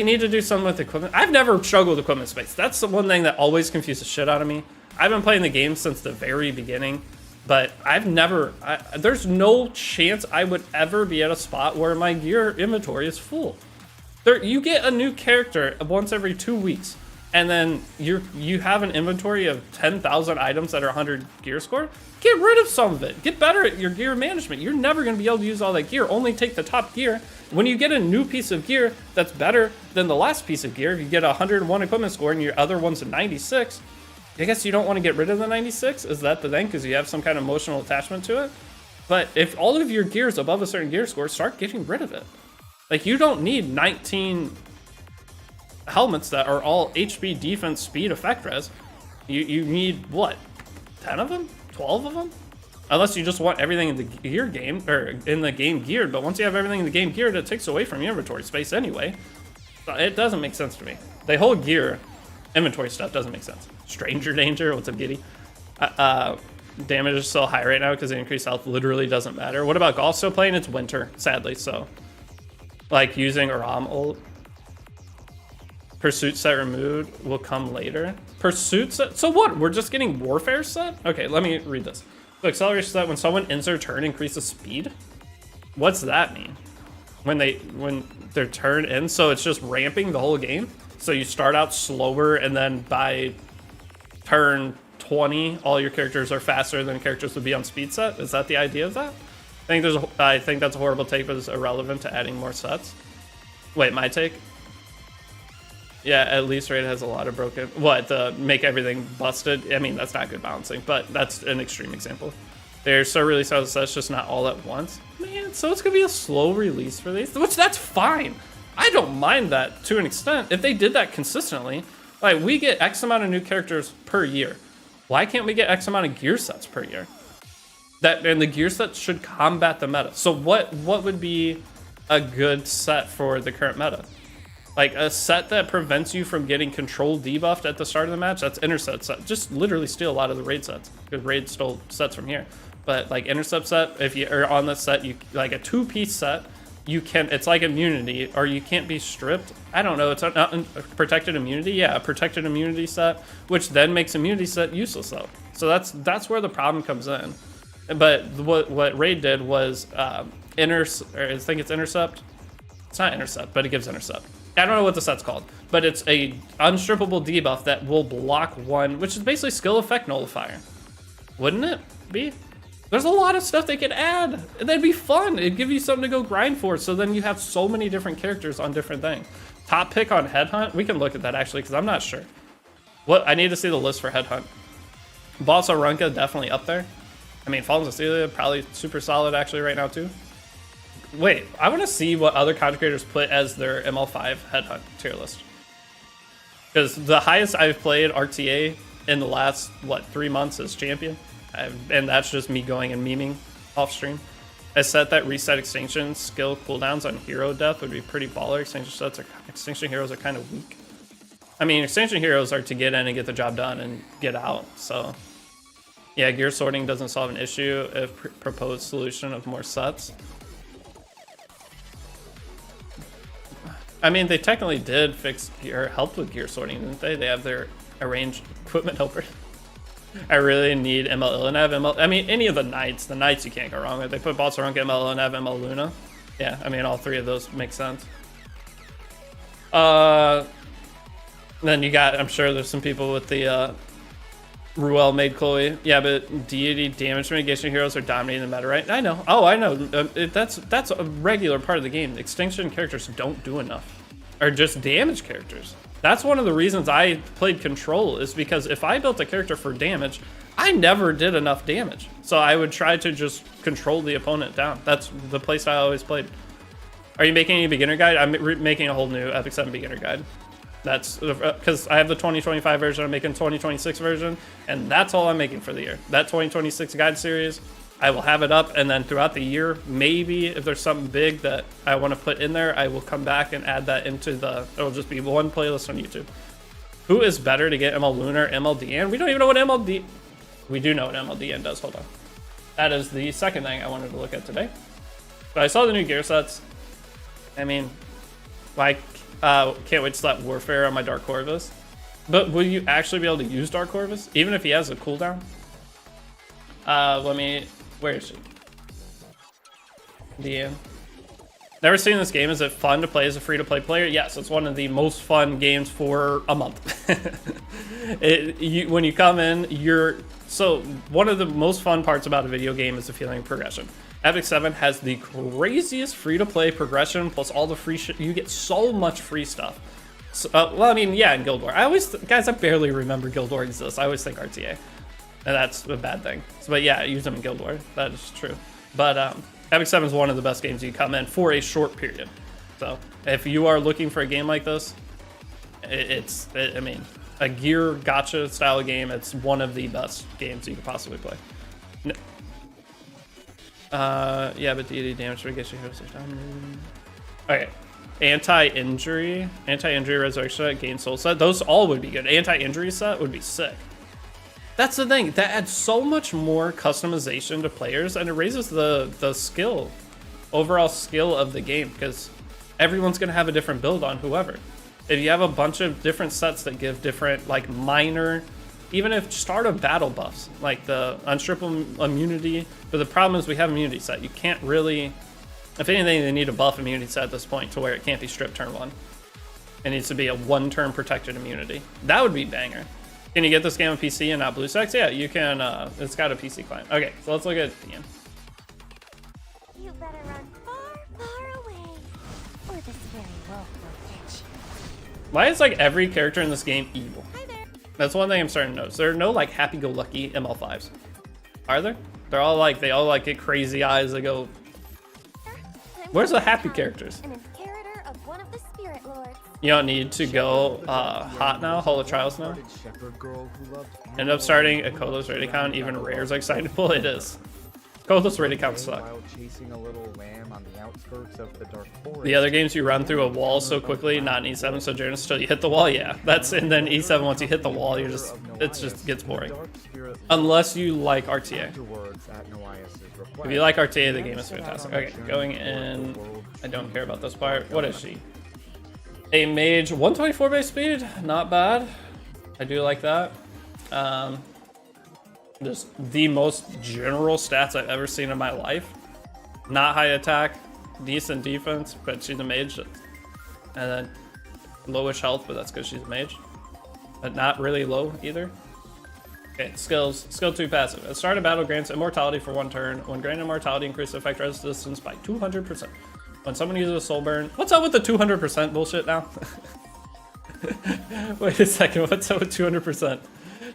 need to do something with equipment. I've never struggled with equipment space. That's the one thing that always confuses shit out of me. I've been playing the game since the very beginning, but there's no chance I would ever be at a spot where my gear inventory is full. You get a new character once every 2 weeks, and then you have an inventory of 10,000 items that are 100 gear score. Get rid of some of it. Get better at your gear management. You're never going to be able to use all that gear. Only take the top gear. When you get a new piece of gear that's better than the last piece of gear, if you get a 101 equipment score and your other one's a 96, I guess you don't want to get rid of the 96? Is that the thing? Because you have some kind of emotional attachment to it? But if all of your gear is above a certain gear score, start getting rid of it. Like, you don't need 19 helmets that are all HP, defense, speed, effect res. You need, what, 10 of them? 12 of them? Unless you just want everything in the gear game, or in the game geared. But once you have everything in the game geared, it takes away from your inventory space anyway. So it doesn't make sense to me. The whole gear inventory stuff doesn't make sense. Stranger danger, what's up, Giddy? Damage is so high right now because the increased health literally doesn't matter. What about golf still playing? It's winter, sadly, so. Like using Aram ult. Pursuit set removed will come later. Pursuit set? So what? We're just getting warfare set? Okay, let me read this. So acceleration set, when someone ends their turn, increases speed? What's that mean? When their turn ends, so it's just ramping the whole game? So you start out slower, and then by turn 20, all your characters are faster than characters would be on speed set? Is that the idea of that? I think that's a horrible take, but it's irrelevant to adding more sets. Wait, my take? Yeah, at least Raid has a lot of broken... What, make everything busted? I mean, that's not good balancing, but that's an extreme example. They're so released out of sets, just not all at once. Man, so it's going to be a slow release for these, which that's fine. I don't mind that to an extent. If they did that consistently, like, we get X amount of new characters per year. Why can't we get X amount of gear sets per year? And the gear sets should combat the meta. So what would be a good set for the current meta? Like a set that prevents you from getting control debuffed at the start of the match. That's intercept set. Just literally steal a lot of the Raid sets, because Raid stole sets from here. But like intercept set, if you are on this set, you like a 2-piece set. It's like immunity, or you can't be stripped. I don't know. It's not protected immunity. Yeah, a protected immunity set, which then makes immunity set useless though. So that's where the problem comes in. But what Raid did was I think it's intercept. It's not intercept, but it gives intercept. I don't know what the set's called, but it's a unstrippable debuff that will block one, which is basically skill effect nullifier. Wouldn't it be? There's a lot of stuff they could add. That'd be fun. It'd give you something to go grind for. So then you have so many different characters on different things. Top pick on Headhunt. We can look at that actually, because I'm not sure. What I need to see the list for Headhunt. Boss Arunca definitely up there. I mean, Fallen Cecilia probably super solid actually right now too. Wait, I want to see what other content creators put as their ML5 Headhunt tier list. Because the highest I've played RTA in the last, what, 3 months is Champion. And that's just me going and memeing off stream. I set that reset extinction skill cooldowns on hero death would be pretty baller. Extinction heroes are kind of weak. I mean, extinction heroes are to get in and get the job done and get out. So yeah, gear sorting doesn't solve an issue if proposed solution of more sets. I mean, they technically did fix gear, help with gear sorting, didn't they? They have their arranged equipment helper. I really need ML Illinev, I mean, any of the knights you can't go wrong with. They put Balsarunca, ML Illinev, ML Luna. Yeah, I mean, all three of those make sense. Then you got, I'm sure there's some people with the Ruel made Chloe. Yeah, but deity damage mitigation heroes are dominating the meta, right? I know. Oh, I know. That's a regular part of the game. Extinction characters don't do enough. Or just damage characters. That's one of the reasons I played Control, is because if I built a character for damage, I never did enough damage. So I would try to just control the opponent down. That's the place I always played. Are you making any beginner guide? I'm making a whole new Epic 7 beginner guide. That's because I have the 2025 version, I'm making 2026 version, and that's all I'm making for the year. That 2026 guide series, I will have it up, and then throughout the year, maybe if there's something big that I want to put in there, I will come back and add that into it'll just be one playlist on YouTube. Who is better to get ML Lunar, ML DN? We don't even know what ML we do know what ML DN does, hold on. That is the second thing I wanted to look at today. But I saw the new gear sets. I mean, like, can't wait to slap Warfare on my Dark Corvus. But will you actually be able to use Dark Corvus, even if he has a cooldown? Where is she? DM. Never seen this game. Is it fun to play as a free-to-play player? Yes, it's one of the most fun games for a month. When you come in, so one of the most fun parts about a video game is the feeling of progression. Epic 7 has the craziest free-to-play progression, plus all the free shit. You get so much free stuff. So, well, I mean, yeah, in Guild War. Guys, I barely remember Guild War exists. I always think RTA. And that's a bad thing. So, but yeah, use them in Guild War. That is true. But Epic 7 is one of the best games you come in for a short period. So if you are looking for a game like this, I mean, a gear gacha style game, it's one of the best games you could possibly play. No. Yeah, but deity damage mitigation heroes are down. Okay. Anti-injury resurrection, gain soul set. Those all would be good. Anti-injury set would be sick. That's the thing, that adds so much more customization to players, and it raises the overall skill of the game, because everyone's going to have a different build on whoever. If you have a bunch of different sets that give different, like, minor, even if startup battle buffs, like the unstrippable immunity, but the problem is we have immunity set. You can't really, if anything, they need a buff immunity set at this point to where it can't be stripped turn 1. It needs to be a 1-turn protected immunity. That would be banger. Can you get this game on PC and not BlueStacks? Yeah, you can. It's got a PC client. Okay, so let's look at Ian. You better run far, far away, or this very wolf will catch you. Why is like every character in this game evil? Hi there. That's one thing I'm starting to notice. There are no like happy-go-lucky ML5s. Are there? They all like get crazy eyes. They go. Where's the happy characters? An inheritor of one of the spirit lords. You don't need to go hot now, Hall of Trials now. End up starting a Kolos raid account, even rare is excitable. It is. Kolos raid accounts suck. The other games you run through a wall so quickly, not in E7, so Jonas till you hit the wall, yeah. And then E7, once you hit the wall, it just gets boring. Unless you like RTA. If you like RTA, the game is fantastic. Okay, going in. I don't care about this part. What is she? A mage, 124 base speed, not bad. I do like that. Just the most general stats I've ever seen in my life. Not high attack, decent defense, but she's a mage. And then lowish health, but that's because she's a mage. But not really low either. Okay, skills. Skill 2 passive. At the start of battle, grants immortality for 1 turn. When granted immortality, increases effect resistance by 200%. When someone uses a soul burn... What's up with the 200% bullshit now? Wait a second, what's up with 200%?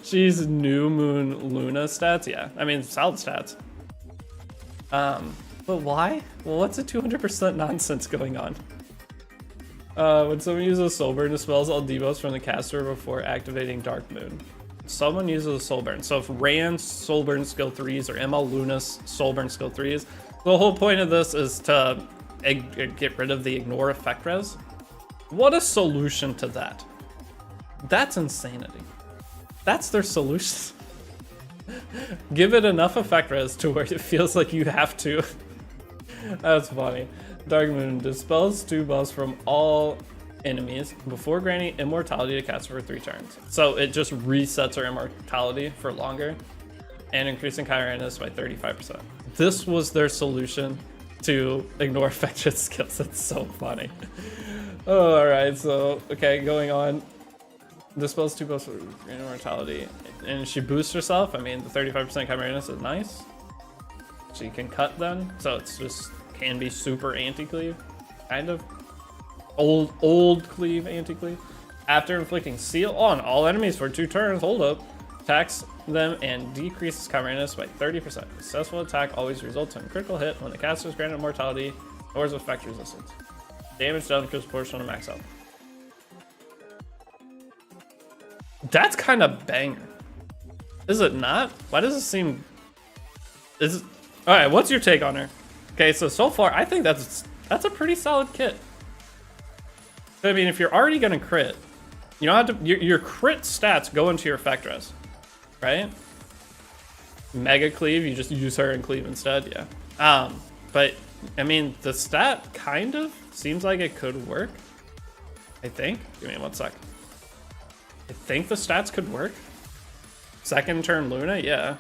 She's New Moon Luna stats? Yeah, I mean, solid stats. But why? Well, what's the 200% nonsense going on? When someone uses a soul burn, dispels all debuffs from the caster before activating Dark Moon. Someone uses a soul burn. So if Rand's soul burn skill 3s or ML Luna's soul burn skill 3s, the whole point of this is to get rid of the ignore effect res. What a solution to that. That's insanity. That's their solution. Give it enough effect res to where it feels like you have to. That's funny. Dark Moon dispels 2 buffs from all enemies before granting immortality to cast for 3 turns. So it just resets her immortality for longer and increasing Kyranis by 35%. This was their solution to ignore effect res skills. That's so funny. Oh, alright, so, okay, going on. Dispels 2 buffs for immortality. And she boosts herself. I mean, the 35% Kyranis is nice. She can cut then, so it's just can be super anti-cleave, kind of. Old cleave, anti-cleave. After inflicting seal on all enemies for 2 turns, hold up, attacks them and decreases Kyranis by 30%. Successful attack always results in a critical hit when the caster is granted immortality or is effect resistance. Damage done is proportional to max health. That's kind of banger. Is it not? Why does it seem... Is it... Alright, what's your take on her? Okay, so far, I think that's a pretty solid kit. I mean, if you're already gonna crit, you don't have to... Your crit stats go into your effect res, right? Mega cleave, you just use her and cleave instead, yeah. But, I mean, the stat kind of seems like it could work. I think. Give me 1 sec. I think the stats could work. Second turn Luna, yeah.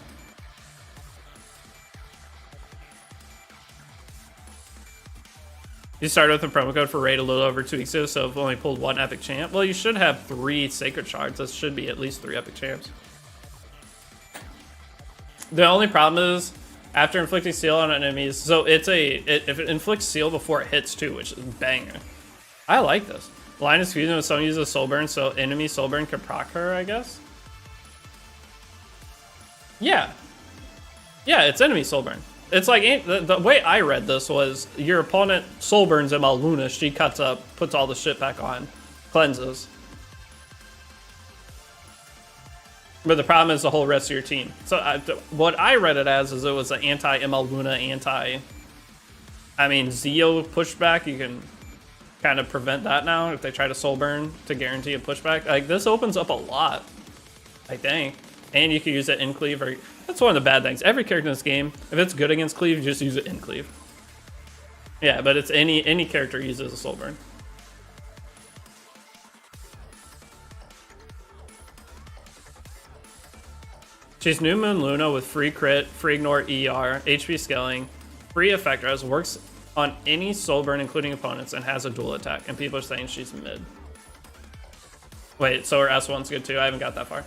You started with a promo code for raid a little over 2 weeks ago, so I've only pulled 1 epic champ. Well, you should have 3 sacred shards. That should be at least 3 epic champs. The only problem is after inflicting seal on enemies, so if it inflicts seal before it hits too, which is banger. I like this. Line is fusion when someone uses soul burn, so enemy soul burn can proc her, I guess. Yeah. Yeah, it's enemy soul burn. It's like, the way I read this was your opponent soul burns ML Luna, she cuts up, puts all the shit back on, cleanses. But the problem is the whole rest of your team. So what I read it as is it was an anti-ML Luna, I mean, Zeo pushback. You can kind of prevent that now if they try to soul burn to guarantee a pushback. Like, this opens up a lot, I think. And you can use it in cleave. Or that's one of the bad things. Every character in this game, if it's good against cleave, you just use it in cleave. Yeah, but it's any character uses a soul burn. She's New Moon Luna with free crit, free ignore ER, HP scaling, free effect res, works on any soul burn including opponents, and has a dual attack. And people are saying she's mid. Wait, so her S1's good too. I haven't got that far.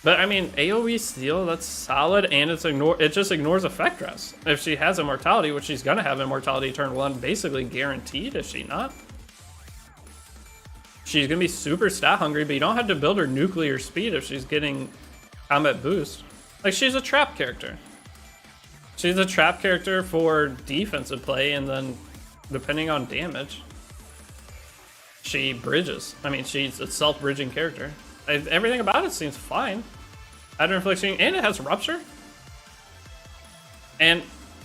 But I mean, AoE steal, that's solid, and it just ignores effect res. If she has immortality, which she's gonna have immortality turn 1, basically guaranteed, is she not? She's gonna be super stat hungry, but you don't have to build her nuclear speed if she's getting combat boost. Like, she's a trap character. She's a trap character for defensive play, and then depending on damage, she bridges. I mean, she's a self-bridging character. Everything about it seems fine. After infliction, and it has rupture. And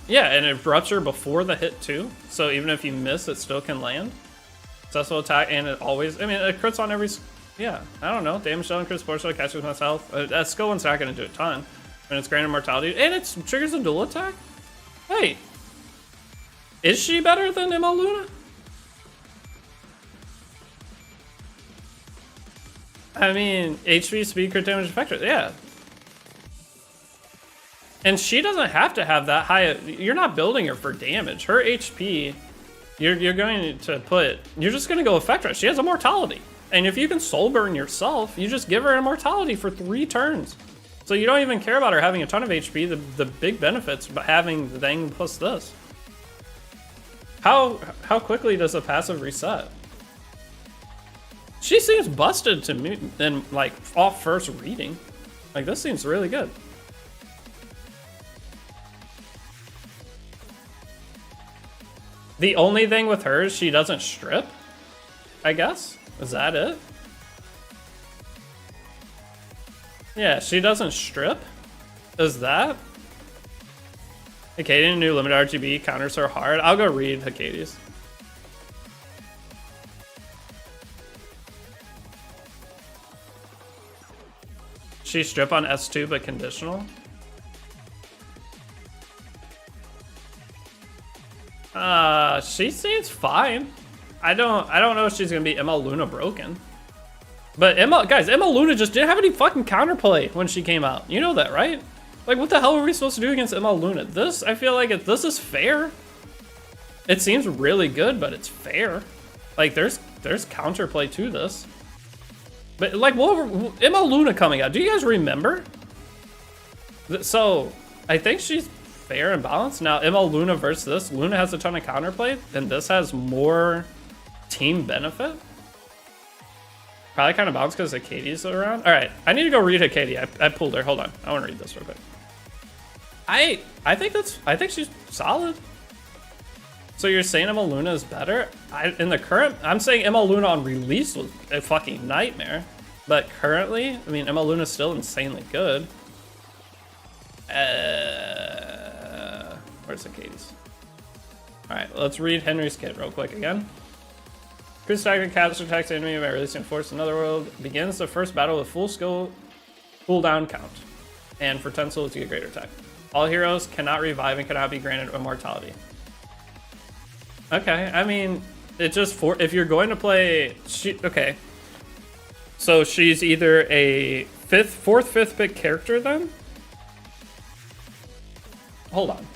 yeah, and it rupture before the hit too. So even if you miss, it still can land. Successful attack, and it always, I mean, it crits on every, yeah, I don't know. Damage done, crits, portion, catches myself. That skill one's not gonna do a ton. And it's granted mortality, and it triggers a dual attack? Hey, is she better than ML Luna? I mean, HP, speed, crit damage, effector, yeah. And she doesn't have to have that high. You're not building her for damage. Her HP, you're going to put, you're just going to go effect rest. She has immortality. And if you can soul burn yourself, you just give her immortality for 3 turns. So you don't even care about her having a ton of HP. The big benefits by having the thing plus this. How quickly does a passive reset? She seems busted to me in like off first reading. Like this seems really good. The only thing with her is she doesn't strip, I guess. Is that it? Yeah, she doesn't strip. Is that? Acadian new limit RGB counters her hard. I'll go read Hecades. She strip on S2 but conditional. She seems fine. I don't know if she's gonna be Emma Luna broken. But Emma Luna just didn't have any fucking counterplay when she came out. You know that, right? Like, what the hell are we supposed to do against Emma Luna? This, I feel like this is fair. It seems really good, but it's fair. Like, there's counterplay to this. But like, Emma Luna coming out. Do you guys remember? So, I think she's fair and balanced. Now, Emma Luna versus this. Luna has a ton of counterplay, and this has more team benefit. Probably kind of balanced because Hecades are around. All right, I need to go read Hecate. I pulled her. Hold on, I want to read this real quick. I think she's solid. So you're saying Emma Luna is better? In the current, I'm saying Emma Luna on release was a fucking nightmare. But currently, I mean, Emma Luna's still insanely good. Where's Hecades? All right, let's read Henry's kit real quick again. Cruise Tactic caps attacks the enemy by releasing force in another world. Begins the first battle with full skill cooldown count. And for 10 souls, you get greater attack. All heroes cannot revive and cannot be granted immortality. Okay, I mean, it just if you're going to play, okay. So she's either a 4th, 5th pick character then? Hold on.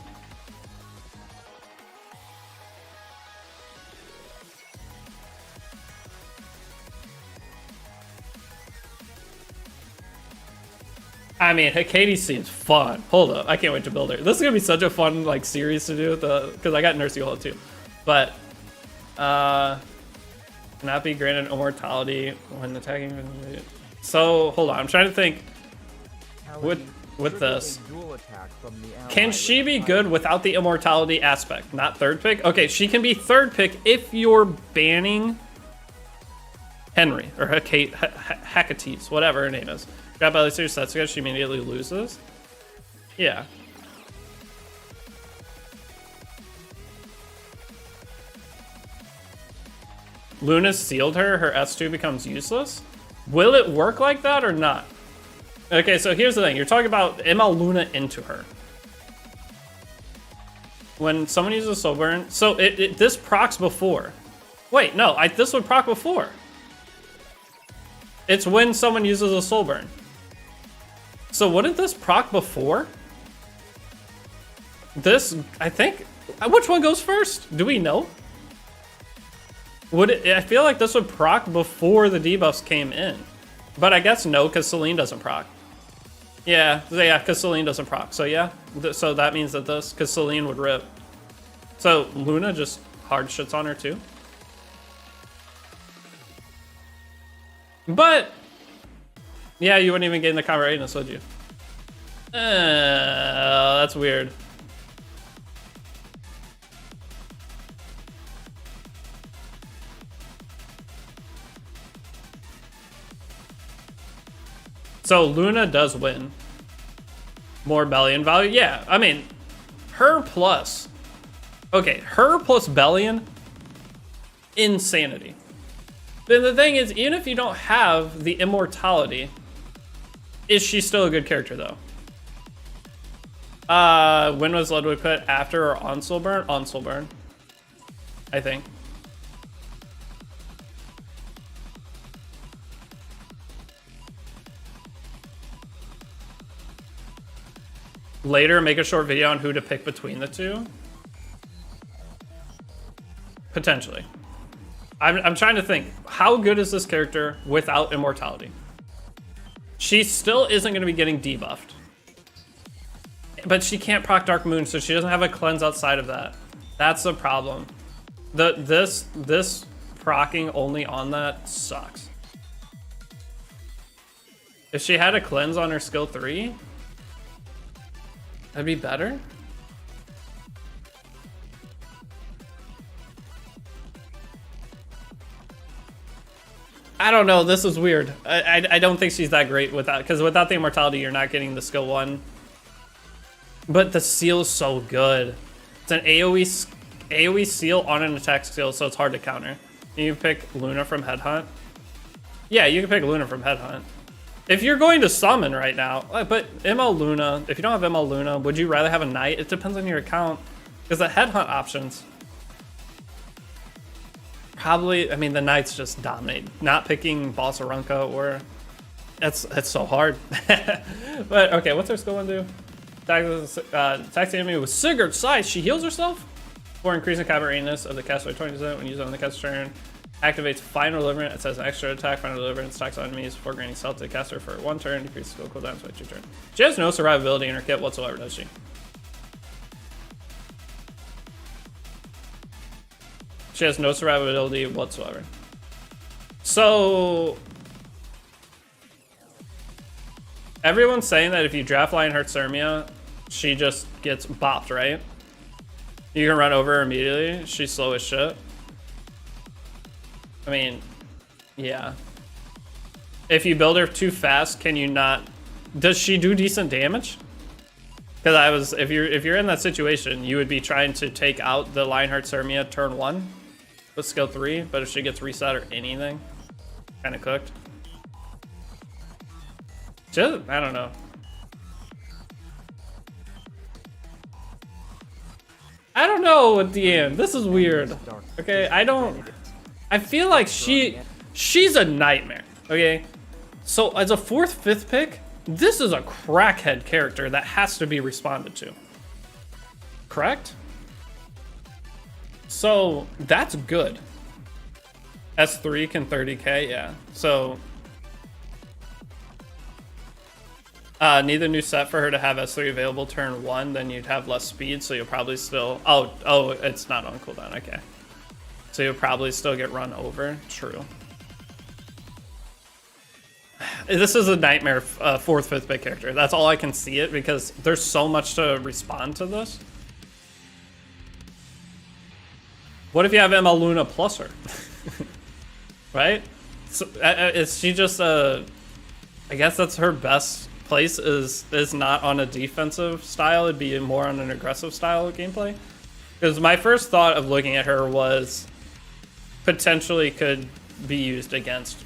I mean, Hecate seems fun. Hold up, I can't wait to build her. This is gonna be such a fun like series to do with because I got Nursey Hole too. But cannot be granted immortality when attacking. So hold on, I'm trying to think. With this, can she be good without the immortality aspect? Not 3rd pick. Okay, she can be 3rd pick if you're banning Henry or Hecates, whatever her name is. Grab by the series, that's good. She immediately loses. Yeah. Luna's sealed her. Her S2 becomes useless. Will it work like that or not? Okay, so here's the thing. You're talking about Emma Luna into her. When someone uses a soul burn, so this procs before. Wait, no, this would proc before. It's when someone uses a soul burn. So wouldn't this proc before? This, I think, which one goes first? Do we know? Would it, I feel like this would proc before the debuffs came in. But I guess no, because Celine doesn't proc. Yeah, because Celine doesn't proc. So yeah, so that means that this, because Celine would rip. So Luna just hard shits on her too. But yeah, you wouldn't even gain the combat readiness, would you? That's weird. So Luna does win. More Bellion value? Yeah, I mean, her plus. Okay, her plus Bellion, insanity. Then the thing is, even if you don't have the immortality, is she still a good character though? When was Ludwig put after or on Soul Burn? On Soul Burn, I think. later make a short video on who to pick between the two. Potentially. I'm trying to think, how good is this character without immortality? She still isn't going to be getting debuffed. But she can't proc Dark Moon, so she doesn't have a cleanse outside of that. That's the problem. This proccing only on that sucks. If she had a cleanse on her skill 3, that'd be better. I don't know, this is weird. I don't think she's that great without, because without the immortality, you're not getting the skill 1. But the seal is so good. It's an AoE seal on an attack skill, so it's hard to counter. You pick Luna from Headhunt. Yeah, you can pick Luna from Headhunt. If you're going to summon right now, but ML Luna, if you don't have ML Luna, would you rather have a Knight? It depends on your account. Because the Headhunt options, probably, I mean, the Knights just dominate. Not picking Boss Arunca or, that's so hard. But okay, what's her skill 1 do? Attacks the enemy with Sigurd's Size. She heals herself for increasing combat readiness of the caster by 20% when used on the caster's turn. Activates Final Deliverance. It says an extra attack. Final Deliverance attacks on enemies before granting self to the caster for 1 turn. Decreases skill cooldowns by 2 turns. She has no survivability in her kit whatsoever, does she? She has no survivability whatsoever. So everyone's saying that if you draft Lionheart Sirmia, she just gets bopped, right? You can run over her immediately. She's slow as shit. I mean, yeah. If you build her too fast, can you not? Does she do decent damage? Because if you're in that situation, you would be trying to take out the Lionheart Sirmia turn 1 with skill 3, but if she gets reset or anything, kind of cooked. Just, I don't know. I don't know at the end. This is weird. Okay, I feel like she's a nightmare. Okay, so as a 4th, 5th pick, this is a crackhead character that has to be responded to. Correct? So that's good. S3 can 30k, yeah. So need a new set for her to have S3 available turn 1, then you'd have less speed, so you'll probably still... Oh, it's not on cooldown, okay. So you'll probably still get run over, true. This is a nightmare 4th, 5th pick character. That's all I can see it, because there's so much to respond to this. What if you have ML Luna plus her? Right? So, is she just I guess that's her best place is not on a defensive style. It'd be more on an aggressive style of gameplay. Because my first thought of looking at her was potentially could be used against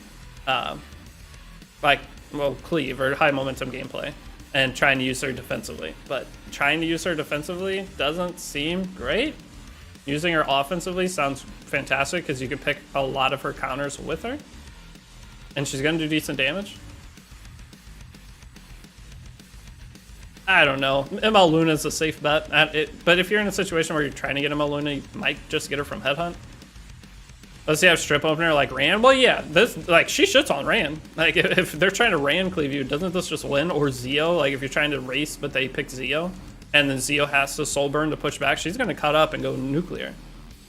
cleave or high momentum gameplay and trying to use her defensively. But trying to use her defensively doesn't seem great. Using her offensively sounds fantastic because you can pick a lot of her counters with her. And she's going to do decent damage. I don't know. ML Luna is a safe bet. But if you're in a situation where you're trying to get ML Luna, you might just get her from Headhunt. Let's see, have strip opener like Ran. Well, yeah, this she shits on Ran. Like if they're trying to Ran cleave you, doesn't this just win? Or Zeo, like if you're trying to race but they pick Zeo, and then Zeo has to soul burn to push back, she's gonna cut up and go nuclear.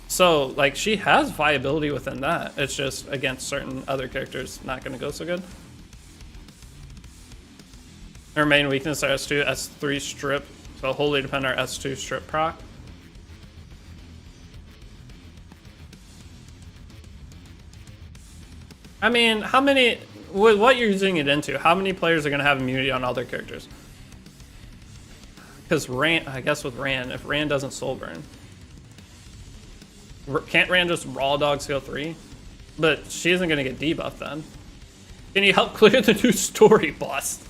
So like she has viability within that. It's just against certain other characters not gonna go so good. Her main weakness are S2, S3 strip, so wholly depend on our S2 strip proc. I mean, how many, with what you're using it into, how many players are going to have immunity on other characters? Because Ran, I guess with Ran, if Ran doesn't soul burn, can't Ran just raw dog skill 3? But she isn't going to get debuffed then. Can you help clear the new story, boss?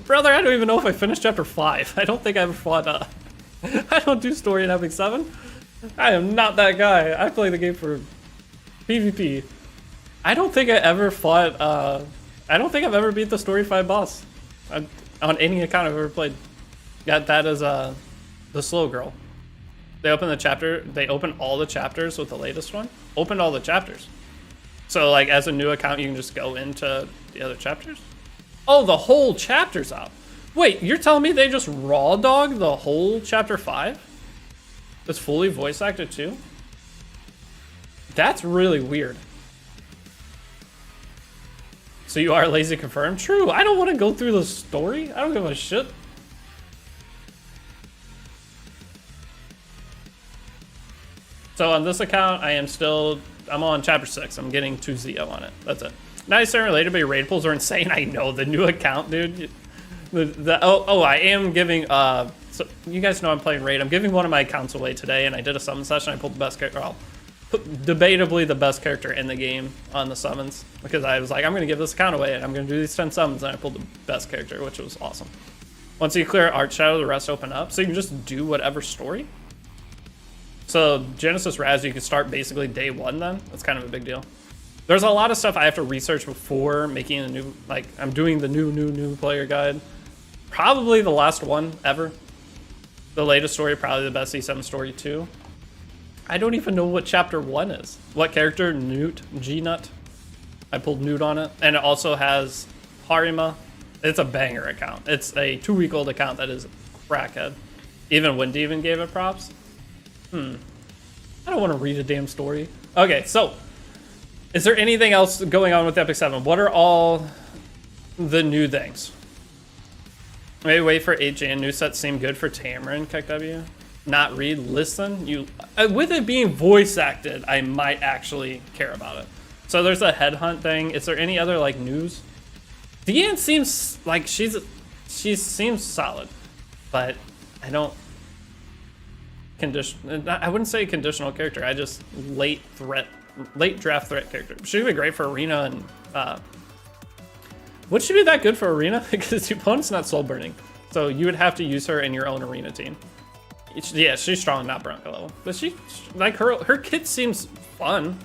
Brother, I don't even know if I finished chapter 5. I don't think I ever fought, I don't do story in Epic 7. I am not that guy. I play the game for PvP. I don't think I ever fought, I don't think I've ever beat the story 5 boss on any account I've ever played. Yeah, that is the slow girl. They open the chapter. They open all the chapters with the latest one. Opened all the chapters. So like as a new account, you can just go into the other chapters. Oh, the whole chapter's out. Wait, you're telling me they just raw dog the whole chapter 5? It's fully voice acted too? That's really weird. So you are lazy confirmed? True, I don't want to go through the story. I don't give a shit. So on this account, I'm on chapter 6. I'm getting 2-0 on it. That's it. Nice and related, but your raid pools are insane. I know, the new account, dude. I am giving, so you guys know I'm playing raid. I'm giving one of my accounts away today, and I did a summon session. I pulled the best character, well, debatably the best character in the game on the summons, because I was like, I'm going to give this account away, and I'm going to do these 10 summons, and I pulled the best character, which was awesome. Once you clear Arch Shadow, the rest open up, so you can just do whatever story. So Genesis Raz, you can start basically day 1 then. That's kind of a big deal. There's a lot of stuff I have to research before making a new, like, I'm doing the new player guide. Probably the last one ever. The latest story, probably the best E7 story too. I don't even know what chapter 1 is. What character? Newt, G-Nut. I pulled Newt on it. And it also has Harima. It's a banger account. It's a 2-week-old account that is crackhead. Even Wendy even gave it props. I don't want to read a damn story. Okay, so is there anything else going on with Epic 7? What are all the new things? Maybe wait for 8J and new sets seem good for Tamarin, KW. Not read, listen. You with it being voice acted, I might actually care about it. So there's a headhunt thing. Is there any other like news? Deanne seems like she seems solid, but I don't I wouldn't say conditional character. I just late draft threat character. She'd be great for arena and would she be that good for arena? Because the opponent's not soul burning, so you would have to use her in your own arena team. Yeah, she's strong, not Bronco level, but she like her kit seems fun.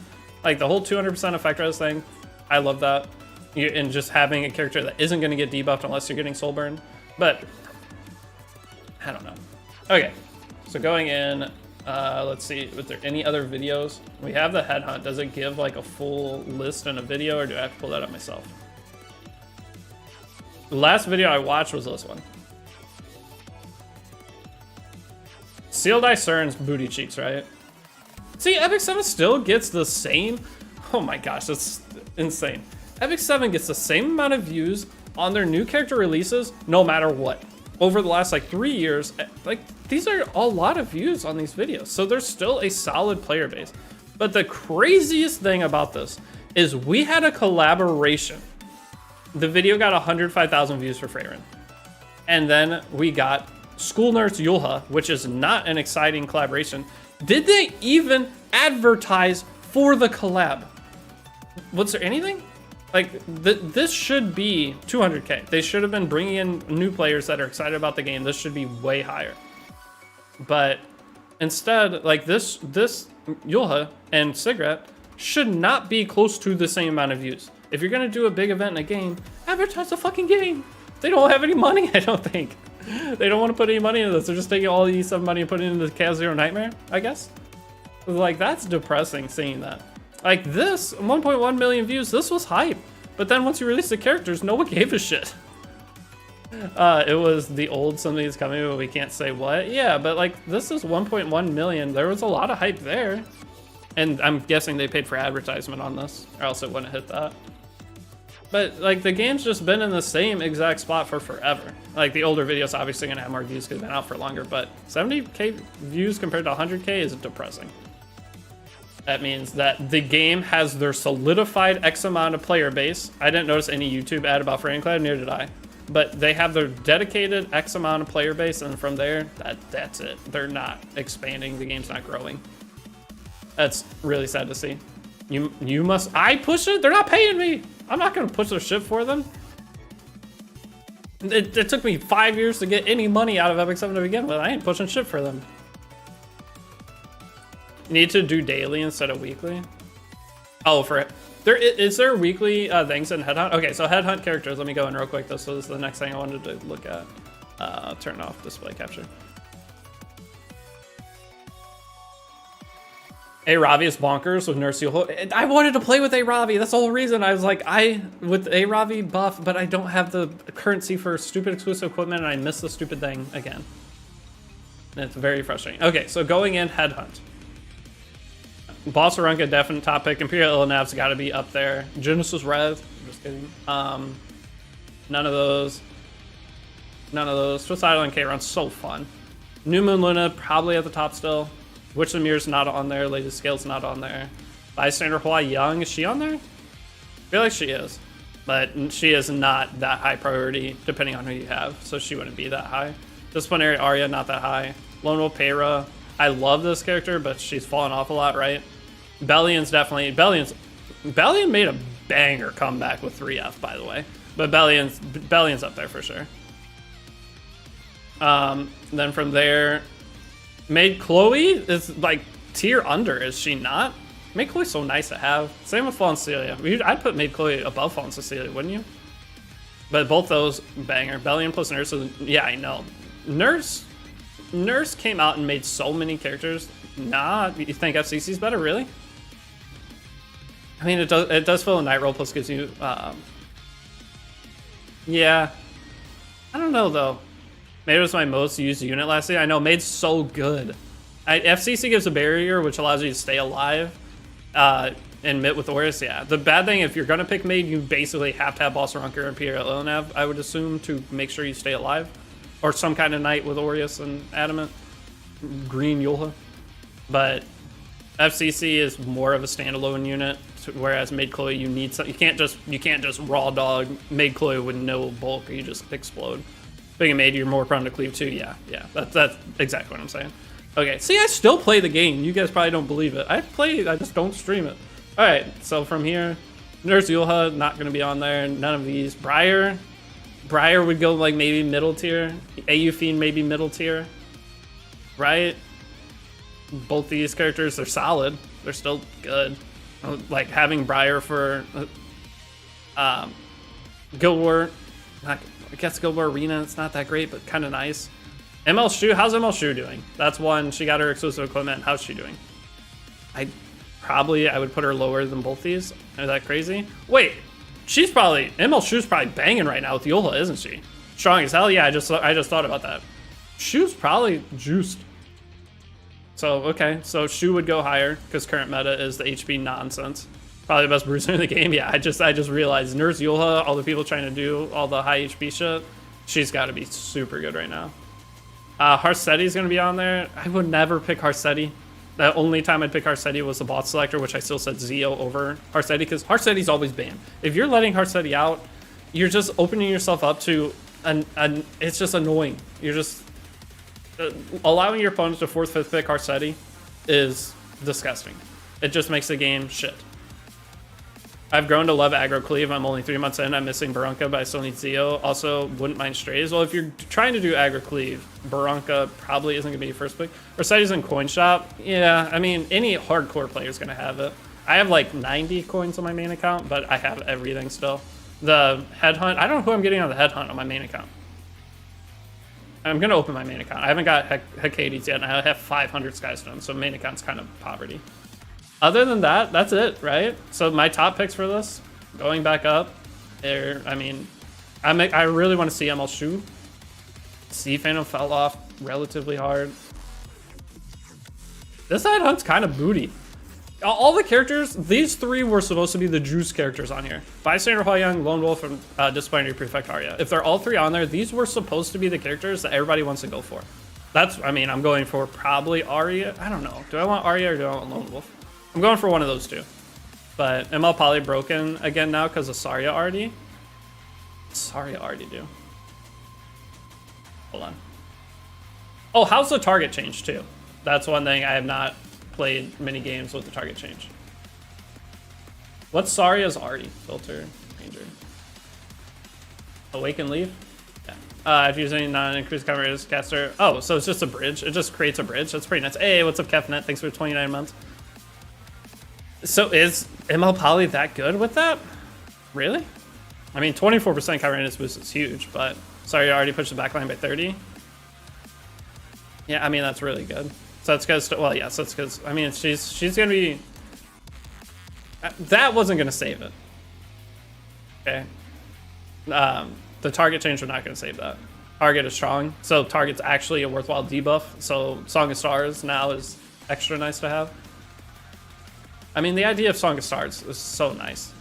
Like the whole 200% effect res thing, I love that. And just having a character that isn't going to get debuffed unless you're getting soul burn. But I don't know. Okay, so going in, let's see, was there any other videos? We have the headhunt. Does it give like a full list in a video, or do I have to pull that up myself? The last video I watched was this one. Sealed Eye Cern's booty cheeks, right? See, Epic 7 still gets the same. Oh my gosh, that's insane. Epic 7 gets the same amount of views on their new character releases, no matter what. Over the last like 3 years, like these are a lot of views on these videos. So there's still a solid player base. But the craziest thing about this is we had a collaboration. The video got 105,000 views for Freyrin. And then we got School Nurse Yulha, which is not an exciting collaboration. Did they even advertise for the collab? Was there anything? Like, this should be 200K. They should have been bringing in new players that are excited about the game. This should be way higher. But instead, like this Yulha and Sigret should not be close to the same amount of views. If you're gonna do a big event in a game, advertise the fucking game. They don't have any money, I don't think. They don't want to put any money into this. They're just taking all the E7 money and putting it into the Chaos Zero Nightmare, I guess. Like, that's depressing seeing that. Like this, 1.1 million views, this was hype. But then once you released the characters, no one gave a shit. It was the old Something's Coming, but we can't say what. Yeah, but like, this is 1.1 million. There was a lot of hype there. And I'm guessing they paid for advertisement on this, or else it wouldn't hit that. But like, the game's just been in the same exact spot for forever. Like, the older videos obviously gonna have more views because they've been out for longer, but 70K views compared to 100K is depressing. That means that the game has their solidified X amount of player base. I didn't notice any YouTube ad about Freyrin, neither did I. But they have their dedicated X amount of player base, and from there, that's it. They're not expanding, the game's not growing. That's really sad to see. You must, I push it? They're not paying me. I'm not gonna push their shit for them. It took me 5 years to get any money out of Epic 7 to begin with. I ain't pushing shit for them. You need to do daily instead of weekly. Oh, for it. Is there weekly things in Headhunt? Okay, so Headhunt characters. Let me go in real quick though. So this is the next thing I wanted to look at. Turn off display capture. A Ravi is bonkers with Nurse Yuho. I wanted to play with A Ravi. That's the whole reason. I was like, with A Ravi buff, but I don't have the currency for stupid exclusive equipment, and I missed the stupid thing again. And it's very frustrating. Okay, so going in, Headhunt. Boss Arunca, definite top pick. Imperial Illinav's got to be up there. Genesis Rev. Just kidding. None of those. None of those. Swiss Island K-Run's so fun. New Moon Luna, probably at the top still. Witch of the Mirror's not on there. Lady Scale's not on there. Bystander Hua Young, is she on there? I feel like she is. But she is not that high priority, depending on who you have. So she wouldn't be that high. Disciplinary Arya, not that high. Lone Wolf Peyra. I love this character, but she's fallen off a lot, right? Bellion's definitely... Bellion made a banger comeback with 3F, by the way. But Bellion's up there for sure. Then from there... Maid Chloe is like tier under, is she not? Maid Chloe's so nice to have. Same with Fallen Cecilia. I'd put Maid Chloe above Fallen Cecilia, wouldn't you? But both those banger. Bellion plus Nurse, yeah, I know. Nurse came out and made so many characters. Nah, you think FCC's better, really? I mean, it does fill a night roll, plus gives you, yeah. I don't know, though. Maid was my most used unit last year. I know, Maid's so good. FCC gives a barrier, which allows you to stay alive and mit with Aureus, yeah. The bad thing, if you're going to pick Maid, you basically have to have Boss Runker and Imperial Ilinav, I would assume, to make sure you stay alive. Or some kind of knight with Aureus and Adamant. Green Yulha. But FCC is more of a standalone unit, whereas Maid Chloe, you need some, you can't just raw dog Maid Chloe with no bulk, or you just explode. Being a maid, you're more prone to cleave too. Yeah. That's exactly what I'm saying. Okay, see, I still play the game. You guys probably don't believe it. I just don't stream it. All right, so from here, Nurse Yulha, not gonna be on there. None of these. Briar would go like maybe middle tier. AU Fiend maybe middle tier. Right? Both these characters, they're solid. They're still good. Like having Briar for Guild War, I guess Guild War Arena, it's not that great, but kind of nice. ML Shu, how's ML Shu doing? That's one. She got her exclusive equipment. How's she doing? I would put her lower than both these. Is that crazy? Wait, ML Shu's probably banging right now with Yola, isn't she? Strong as hell. Yeah, I just thought about that. Shu's probably juiced. So okay, so Shu would go higher because current meta is the HP nonsense. Probably the best bruiser in the game. Yeah, I just realized Nurse Yulha, all the people trying to do all the high HP shit, she's got to be super good right now. Harsetti's going to be on there. I would never pick Harsetti. The only time I'd pick Harsetti was the bot selector, which I still said Zeo over Harsetti because Harsetti's always banned. If you're letting Harsetti out, you're just opening yourself up to it's just annoying. You're just allowing your opponent to 4th, 5th pick Harsetti is disgusting. It just makes the game shit. I've grown to love aggro cleave. I'm only 3 months in. I'm missing Barunca, but I still need Zeo. Also, wouldn't mind strays. Well, if you're trying to do aggro cleave, Barunca probably isn't going to be your first pick. Rossetti's in coin shop. Yeah, I mean, any hardcore player is going to have it. I have like 90 coins on my main account, but I have everything still. The headhunt, I don't know who I'm getting on the headhunt on my main account. I'm going to open my main account. I haven't got Hecades yet, and I have 500 Skystones, so main account's kind of poverty. Other than that, that's it, right? So my top picks for this, going back up, I mean, I really want to see ML Shu. Sea Phantom fell off relatively hard. This side hunt's kind of booty. All the characters, these three were supposed to be the juice characters on here. Bystander Huayang, Lone Wolf, and Disciplinary Prefect Arya. If they're all three on there, these were supposed to be the characters that everybody wants to go for. I mean, I'm going for probably Arya. I don't know. Do I want Arya or do I want Lone Wolf? I'm going for one of those two. But ML Poly broken again now because of Sarya already. Sarya already do. Hold on. Oh, how's the target change too? That's one thing I have not played many games with the target change. What's Sarya's Arty? Filter, Ranger. Awaken Leaf? Yeah. If you're using non-increased coverage caster. Oh, so it's just a bridge. It just creates a bridge. That's pretty nice. Hey, what's up, Kefnet? Thanks for 29 months. So is ML Poly that good with that? Really? I mean, 24% cover radius boost is huge, but Sorry, you already pushed the backline by 30. Yeah, I mean, that's really good. So that's because, well, yes, that's because, I mean, she's going to be, that wasn't going to save it. Okay. The target change, we're not going to save that. Target is strong, so target's actually a worthwhile debuff. So Song of Stars now is extra nice to have. I mean, the idea of Song of Stars is so nice.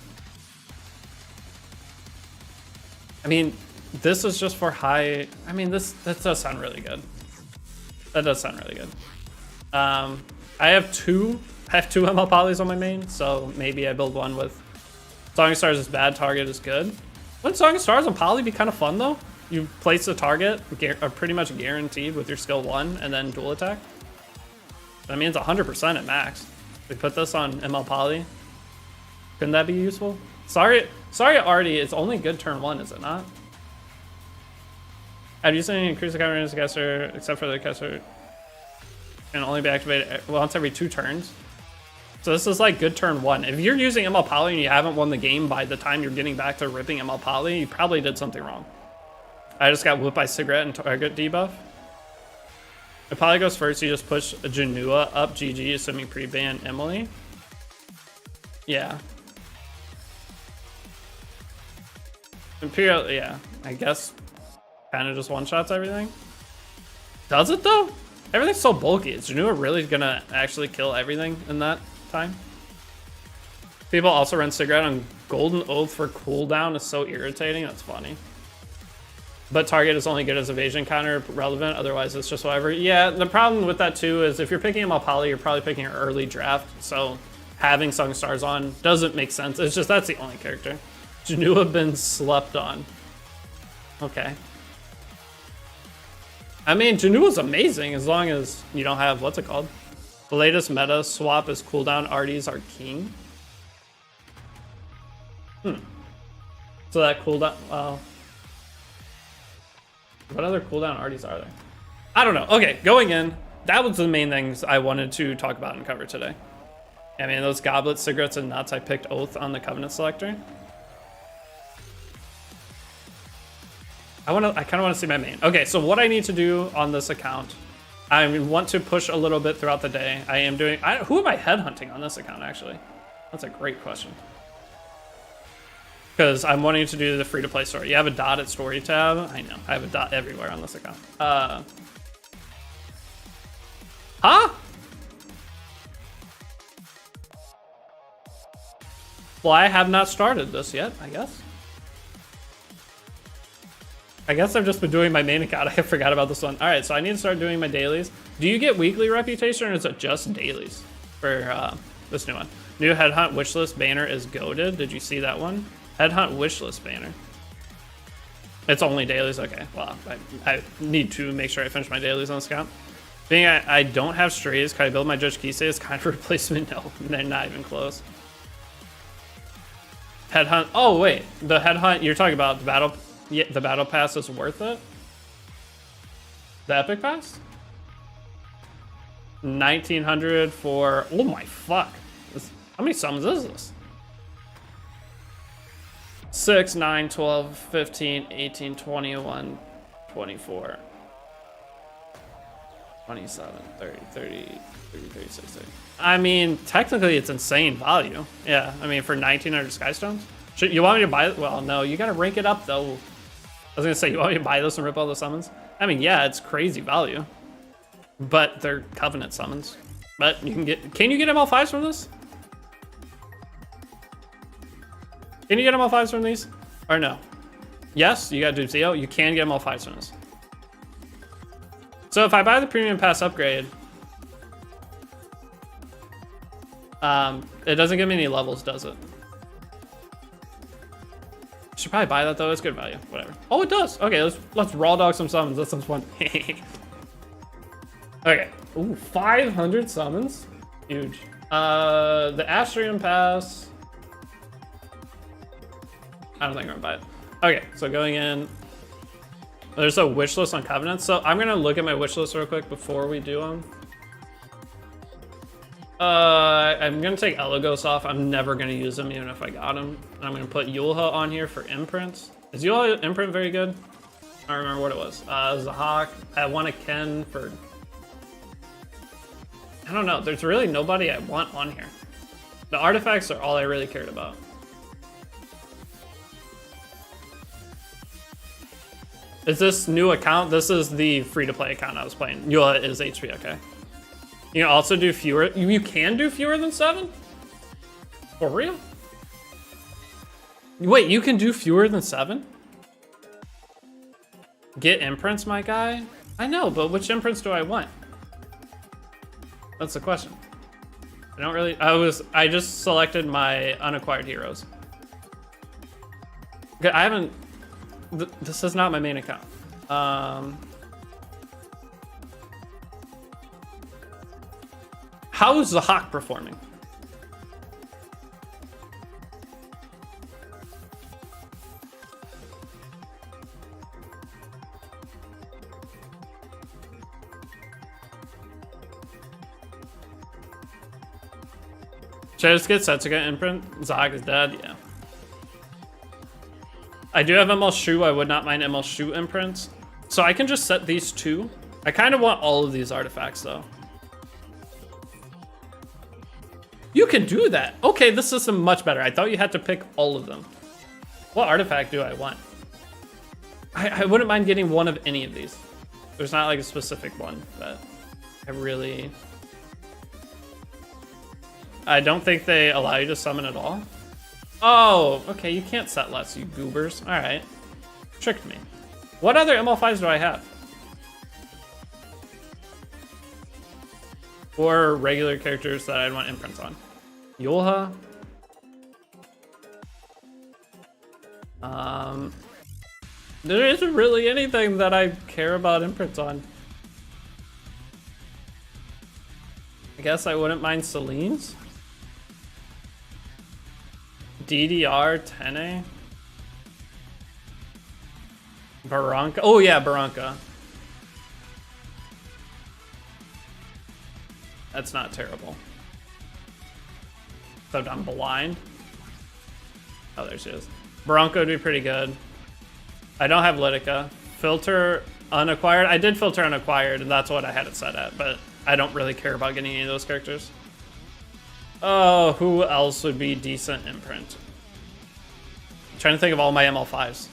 I mean, this is just for high. I mean, that does sound really good. That does sound really good. I have two ML polys on my main, so maybe I build one with Song of Stars is bad, target is good. Wouldn't Song of Stars on poly be kind of fun though? You place the target, are pretty much guaranteed with your skill 1 and then dual attack. That means 100% at max. We put this on ML poly. Couldn't that be useful? Sorry, Artie, it's only good turn 1, is it not? I'd use any increase the counter against the caster, except for the caster can only be activated once every 2 turns. So this is like good turn 1. If you're using ML poly and you haven't won the game by the time you're getting back to ripping ML poly, you probably did something wrong. I just got whipped by cigarette and target debuff. If poly goes first, you just push a Janua up GG, assuming pre-ban Emily. Yeah. Imperial, yeah, I guess kind of just one-shots everything. Does it though? Everything's so bulky. Is Janua really gonna actually kill everything in that time? People also run cigarette on Golden Oath for cooldown. Is so irritating. That's funny. But target is only good as evasion counter relevant, otherwise it's just whatever. Yeah, the problem with that too is if you're picking ML poly, you're probably picking an early draft, so having Song of Stars on doesn't make sense. It's just that's the only character. Janua been slept on. Okay. I mean, Janua's amazing as long as you don't have, what's it called? The latest meta swap is cooldown Arties are king. So that cooldown, well, what other cooldown Arties are there? I don't know. Okay, going in, that was the main things I wanted to talk about and cover today. I mean, those goblets, cigarettes, and nuts, I picked Oath on the Covenant selector. I kind of want to see my main. Okay, so what I need to do on this account, I want to push a little bit throughout the day. I am doing, who am I headhunting on this account, actually? That's a great question. Because I'm wanting to do the free-to-play story. You have a dot at story tab. I know, I have a dot everywhere on this account. Huh? Well, I have not started this yet, I guess. I guess I've just been doing my main account. I forgot about this one. All right, so I need to start doing my dailies. Do you get weekly reputation or is it just dailies for this new one? New Headhunt wishlist banner is goated. Did you see that one? Headhunt wishlist banner. It's only dailies. Okay, well, I need to make sure I finish my dailies on this account. Being I don't have strays, can I build my Judge Kisei as kind of replacement? No, they're not even close. Headhunt. Oh wait, the headhunt you're talking about the battle. Yeah, the battle pass is worth it. The epic pass. 1900 for. Oh my fuck! How many summons is this? 6, 9, 12, 15, 18, 21, 24, 27, 30, 30, 36, 30. I mean, technically it's insane value. Yeah, I mean, for 1900 Skystones. You want me to buy it? Well, no, you gotta rank it up though. I was gonna say, you want me to buy this and rip all the summons? I mean, yeah, it's crazy value. But they're Covenant summons. But you can you get ML5s from this? Can you get ML5s from these? Or no? Yes, you got Dubzio. You can get ML5s from this. So if I buy the premium pass upgrade, it doesn't give me any levels, does it? Should probably buy that though. It's good value. Whatever. Oh, it does. Okay, let's raw dog some summons. That sounds fun. Okay. Ooh, 500 summons. Huge. The Astrium pass. I don't think I'm gonna buy it. Okay, so going in. There's a wish list on Covenant. So I'm gonna look at my wish list real quick before we do them. I'm gonna take Elagos off. I'm never gonna use him even if I got him. I'm gonna put Yulha on here for imprints. Is Yulha imprint very good? I don't remember what it was. It was a Hawk. I want a Ken for... I don't know. There's really nobody I want on here. The artifacts are all I really cared about. Is this new account? This is the free-to-play account I was playing. Yula is HP, okay. You can also do fewer... You can do fewer than 7? For real? Wait, you can do fewer than 7? Get imprints, my guy? I know, but which imprints do I want? That's the question. I don't really... I just selected my unacquired heroes. Okay, I haven't... This is not my main account. How is the Hawk performing? Should I just get Setsuga imprint? Zog is dead? Yeah. I do have ML Shoe. I would not mind ML Shoe imprints. So I can just set these 2. I kind of want all of these artifacts though. You can do that. Okay, this is much better. I thought you had to pick all of them. What artifact do I want? I wouldn't mind getting one of any of these. There's not like a specific one that I really... I don't think they allow you to summon at all. Oh, okay, you can't set less, you goobers. All right, tricked me. What other ML5s do I have? Or regular characters that I'd want imprints on? Yulha. There isn't really anything that I care about imprints on. I guess I wouldn't mind Celine's. DDR 10A. Barranca. Oh yeah, Barranca. That's not terrible. Except I'm blind. Oh, there she is. Barranca would be pretty good. I don't have Litica. Filter unacquired. I did filter unacquired, and that's what I had it set at, but I don't really care about getting any of those characters. Oh, who else would be decent imprint? I'm trying to think of all my ML5s.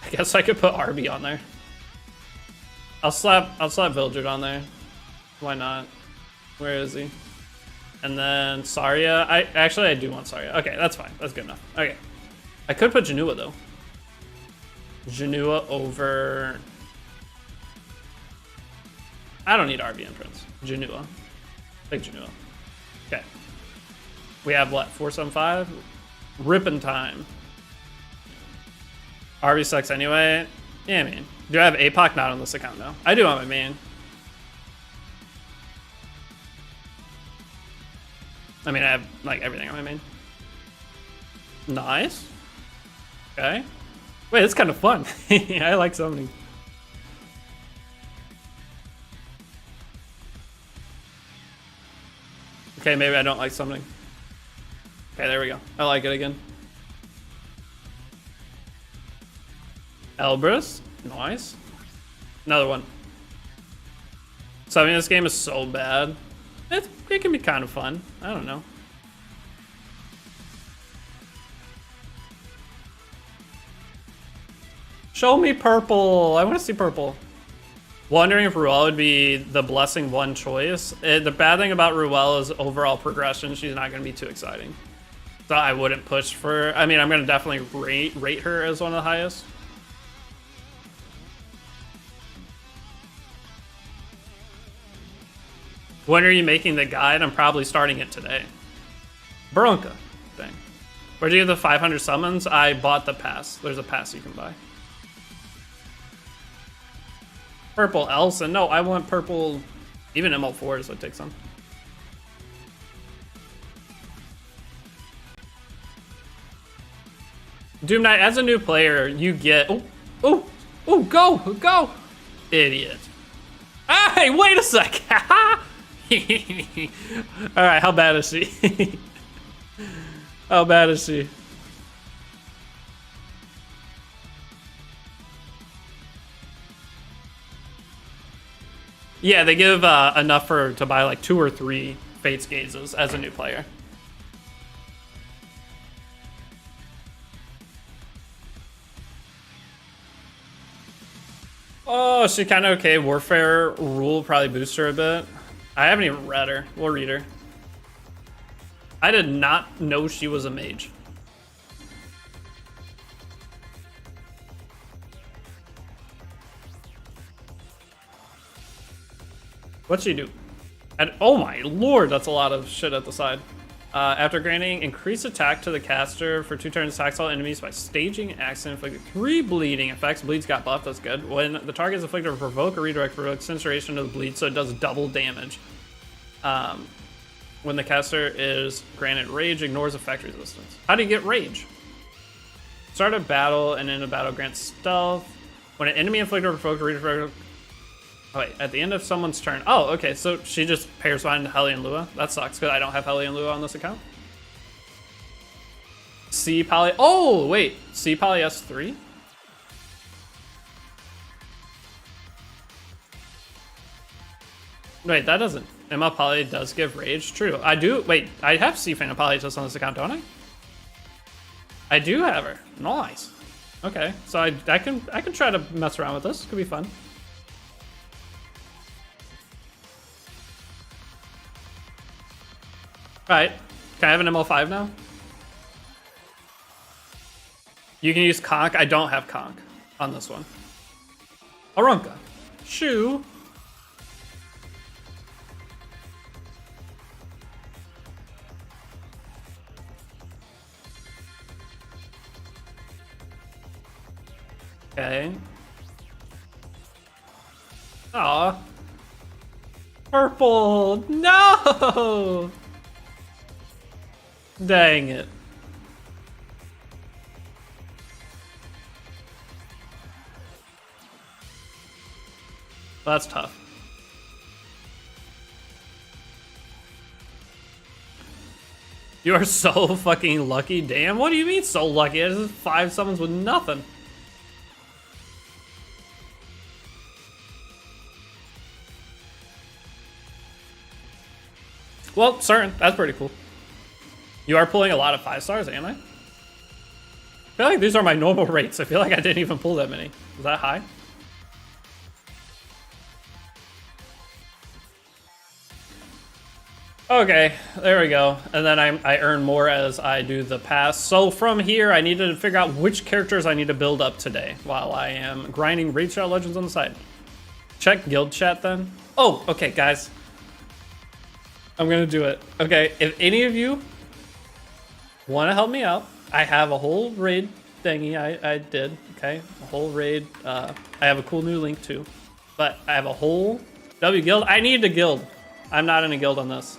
I guess I could put Arby on there. I'll slap Vildred on there. Why not? Where is he? And then Saria. I do want Saria. Okay, that's fine. That's good enough. Okay. I could put Janua though. Janua over... I don't need RB imprints. Janua. Take Janua. Okay. We have what? 475? Rippin' time. RB sucks anyway. Yeah, I mean. Do I have APOC? Not on this account, no. I do on my main. I mean, I have like everything on my main. Nice. Okay. Wait, it's kind of fun. I like summoning. Okay, maybe I don't like summoning. Okay, there we go. I like it again. Elbrus. Nice. Another one. So, I mean, this game is so bad. It can be kind of fun. I don't know. Show me purple. I want to see purple. Wondering if Ruel would be the blessing 1 choice. The bad thing about Ruel is overall progression. She's not going to be too exciting. So I wouldn't push for... I mean, I'm going to definitely rate her as one of the highest. When are you making the guide? I'm probably starting it today. Bronca thing. Where'd you get the 500 summons? I bought the pass. There's a pass you can buy. Purple Elsa. No, I want purple. Even ML4s would take some. Doom Knight, as a new player, you get... Oh, go! Idiot. Hey, wait a sec! Alright, how bad is she? How bad is she? Yeah, they give enough to buy like 2 or 3 Fates Gazes as a new player. Oh, she kind of okay. Warfare rule probably boost her a bit. I haven't even read her. We'll read her. I did not know she was a mage. What'd she do? And oh my lord, that's a lot of shit at the side. After granting increased attack to the caster for 2 turns, attacks all enemies by staging accident, inflicted 3 bleeding effects. Bleeds got buffed, that's good. When the target is afflicted or provoke or redirect, provokes incineration of the bleed, so it does double damage. When the caster is granted rage, ignores effect resistance. How do you get rage? Start a battle and in a battle grants stealth. When an enemy inflicted or provoked or redirect. Oh, wait, at the end of someone's turn. Oh, okay, so she just pairs mine to Hellion Lua. That sucks, because I don't have Hellion Lua on this account. C Poly. Oh, wait. C Poly S3? Wait, that doesn't. Emma Poly does give rage. True. I do. Wait, I have C Fan Polytus on this account, don't I? I do have her. Nice. Okay, so I can try to mess around with this. Could be fun. Alright, can I have an ML5 now? You can use Conk. I don't have Conk on this one. Arunka. Shoo. Okay. Aw. Purple. No! Dang it. Well, that's tough. You are so fucking lucky. Damn, what do you mean so lucky? This is 5 summons with nothing. Well, CERN, that's pretty cool. You are pulling a lot of 5 stars, ain't I? I feel like these are my normal rates. I feel like I didn't even pull that many. Is that high? Okay, there we go. And then I earn more as I do the pass. So from here, I need to figure out which characters I need to build up today while I am grinding Raid Shadow Legends on the side. Check guild chat then. Oh, okay, guys. I'm gonna do it. Okay, if any of you want to help me out, I have a whole raid thingy I did, okay? A whole raid. I have a cool new link too. But I have a whole W guild. I need a guild. I'm not in a guild on this.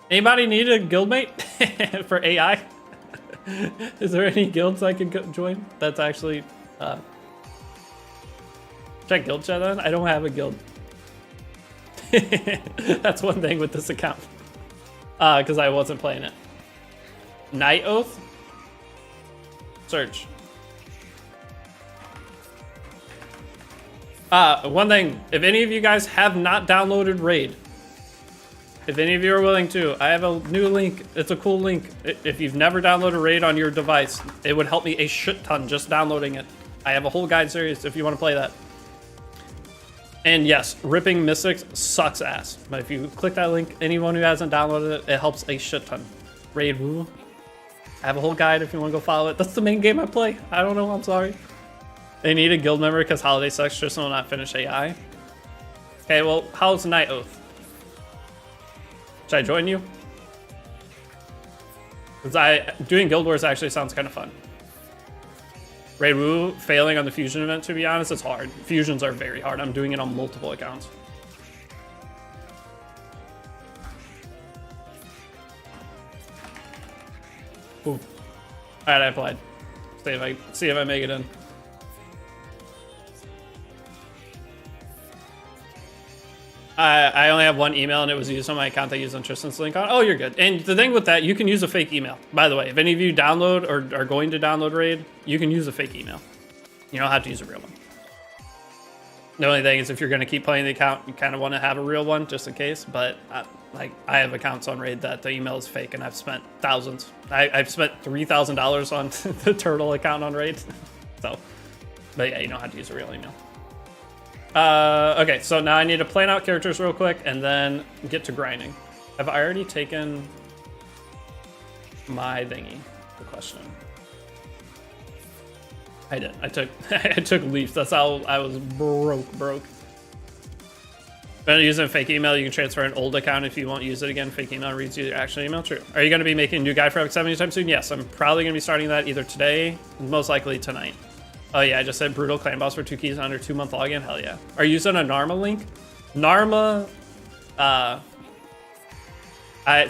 Anybody need a guildmate for AI? Is there any guilds I can join that's actually... Check guild chat then? I don't have a guild. That's one thing with this account. Because I wasn't playing it. Night Oath? Search. One thing. If any of you guys have not downloaded Raid, if any of you are willing to, I have a new link. It's a cool link. If you've never downloaded Raid on your device, it would help me a shit ton just downloading it. I have a whole guide series if you want to play that. And yes, ripping Mystics sucks ass. But if you click that link, anyone who hasn't downloaded it, it helps a shit ton. Raid Woo. I have a whole guide if you want to go follow it. That's the main game I play. I don't know, I'm sorry. They need a guild member because Holiday sucks. Tristan will not finish AI. Okay, well, how's Night Oath? Should I join you? Because doing Guild Wars actually sounds kind of fun. Raid Woo, failing on the fusion event, to be honest, it's hard. Fusions are very hard. I'm doing it on multiple accounts. Ooh. Alright, I applied. See if I make it in. I only have one email and it was used on my account I used on Tristan's link on. Oh, you're good. And the thing with that, you can use a fake email. By the way, if any of you download or are going to download Raid, you can use a fake email. You don't have to use a real one. The only thing is if you're going to keep playing the account, you kind of want to have a real one just in case. But like I have accounts on Raid that the email is fake, and I've spent thousands. I've spent $3,000 on the Turtle account on Raid. So, but yeah, you know how to use a real email. Okay, so now I need to plan out characters real quick and then get to grinding. Have I already taken my thingy? The question. I did. I took I took Leafs. That's how I was broke. When using a fake email, you can transfer an old account if you won't use it again. Fake email reads your actual email. True. Are you going to be making a new guide for X7 anytime soon? Yes, I'm probably going to be starting that either today, most likely tonight. Oh yeah, I just said brutal clan boss for 2 keys under 2-month login. Hell yeah. Are you using a Narma link? Narma.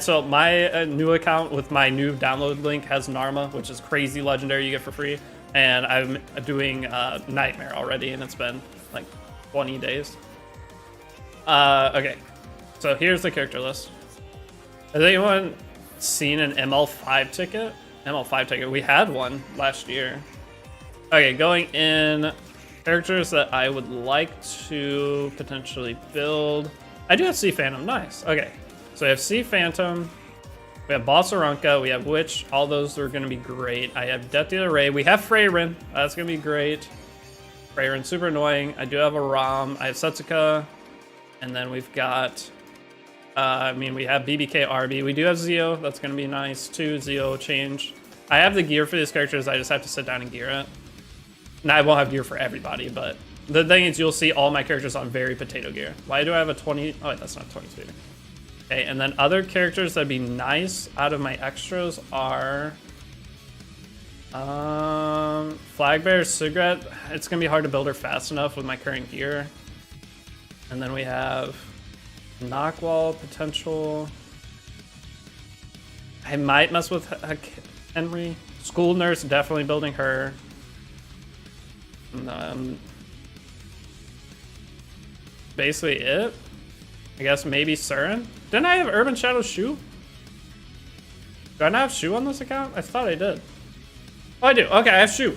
So my new account with my new download link has Narma, which is crazy legendary you get for free. And I'm doing Nightmare already, and it's been like 20 days. Okay, so here's the character list. Has anyone seen an ML5 ticket? ML5 ticket, we had one last year. Okay, going in, characters that I would like to potentially build. I do have Sea Phantom, nice. Okay, so I have Sea Phantom. We have Bossaranka, we have Witch, all those are gonna be great. I have Deity Ray, we have Freyrin, that's gonna be great. Freyrin, super annoying. I do have a Ram, I have Setsuka, and then we've got, we have BBK RB. We do have Zio, that's gonna be nice too, Zio change. I have the gear for these characters, I just have to sit down and gear it. Now I won't have gear for everybody, but the thing is you'll see all my characters on very potato gear. Why do I have a 20, oh wait, that's not 20 speed. Okay, and then other characters that'd be nice out of my extras are Flagbear, Cigarette. It's gonna be hard to build her fast enough with my current gear. And then we have Knockwall potential. I might mess with Henry. School Nurse, definitely building her. Basically it. I guess maybe Surin. Didn't I have Urban Shadow Shoe? Do I not have Shoe on this account? I thought I did. Oh, I do. Okay, I have Shoe.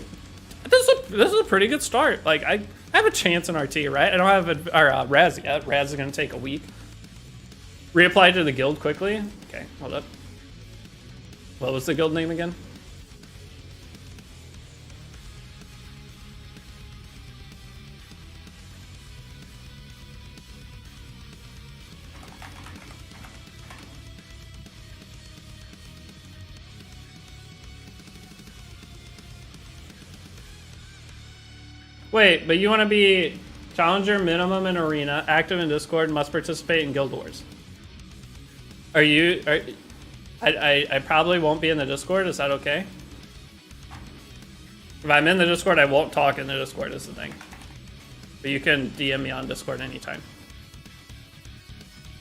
This is a pretty good start. Like, I have a chance in RT, right? I don't have Raz yet. Raz is going to take a week. Reapply to the guild quickly. Okay, hold up. What was the guild name again? Wait, but you want to be challenger minimum in arena, active in Discord, must participate in guild wars. I probably won't be in the Discord, is that okay? If I'm in the Discord, I won't talk in the Discord is the thing. But you can DM me on Discord anytime.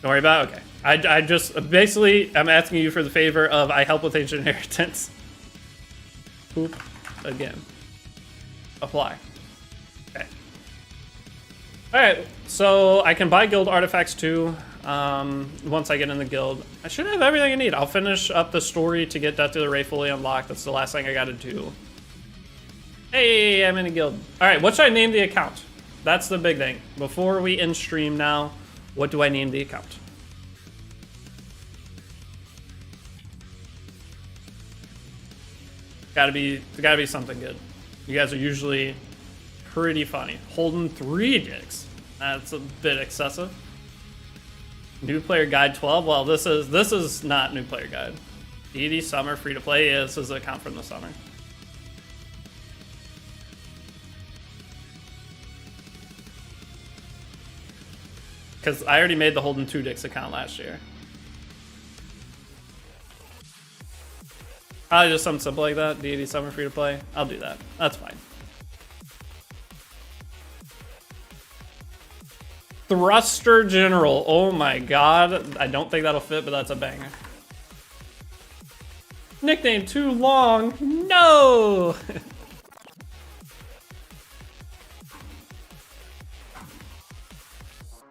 Don't worry about it? Okay. I just, basically, I'm asking you for the favor of I help with Ancient Inheritance. Poop again. Apply. Okay. Alright, so I can buy guild artifacts too. Once I get in the guild. I should have everything I need. I'll finish up the story to get Death to the Ray fully unlocked. That's the last thing I gotta do. Hey, I'm in a guild. Alright, what should I name the account? That's the big thing. Before we end stream now, what do I name the account? Gotta be something good. You guys are usually pretty funny. Holding 3 dicks. That's a bit excessive. New player guide 12. Well, this is not new player guide. Deity summer free to play. Yeah, this is the account from the summer. Because I already made the Holden 2 dicks account last year. Probably just something simple like that. Deity summer free to play. I'll do that. That's fine. Thruster General. Oh my god. I don't think that'll fit, but that's a banger. Nickname too long. No!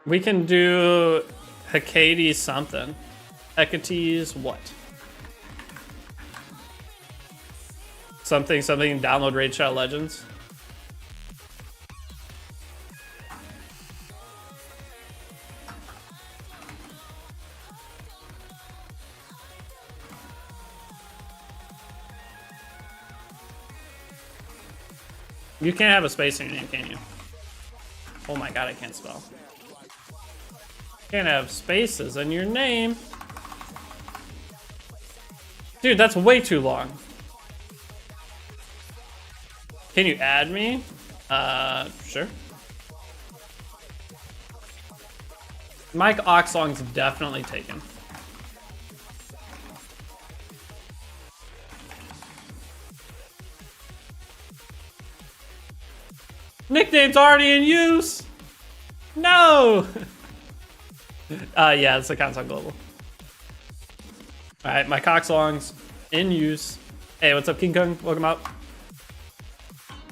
We can do Hecate's something. Hecate's what? Something download Raid Shadow Legends. You can't have a space in your name, can you? Oh my god, I can't spell. Can't have spaces in your name. Dude, that's way too long. Can you add me? Sure. Mike Oxlong's definitely taken. Nickname's already in use. No. Yeah, this account's on global. All right, my Coxlong's in use. Hey, what's up, King Kong? Welcome up.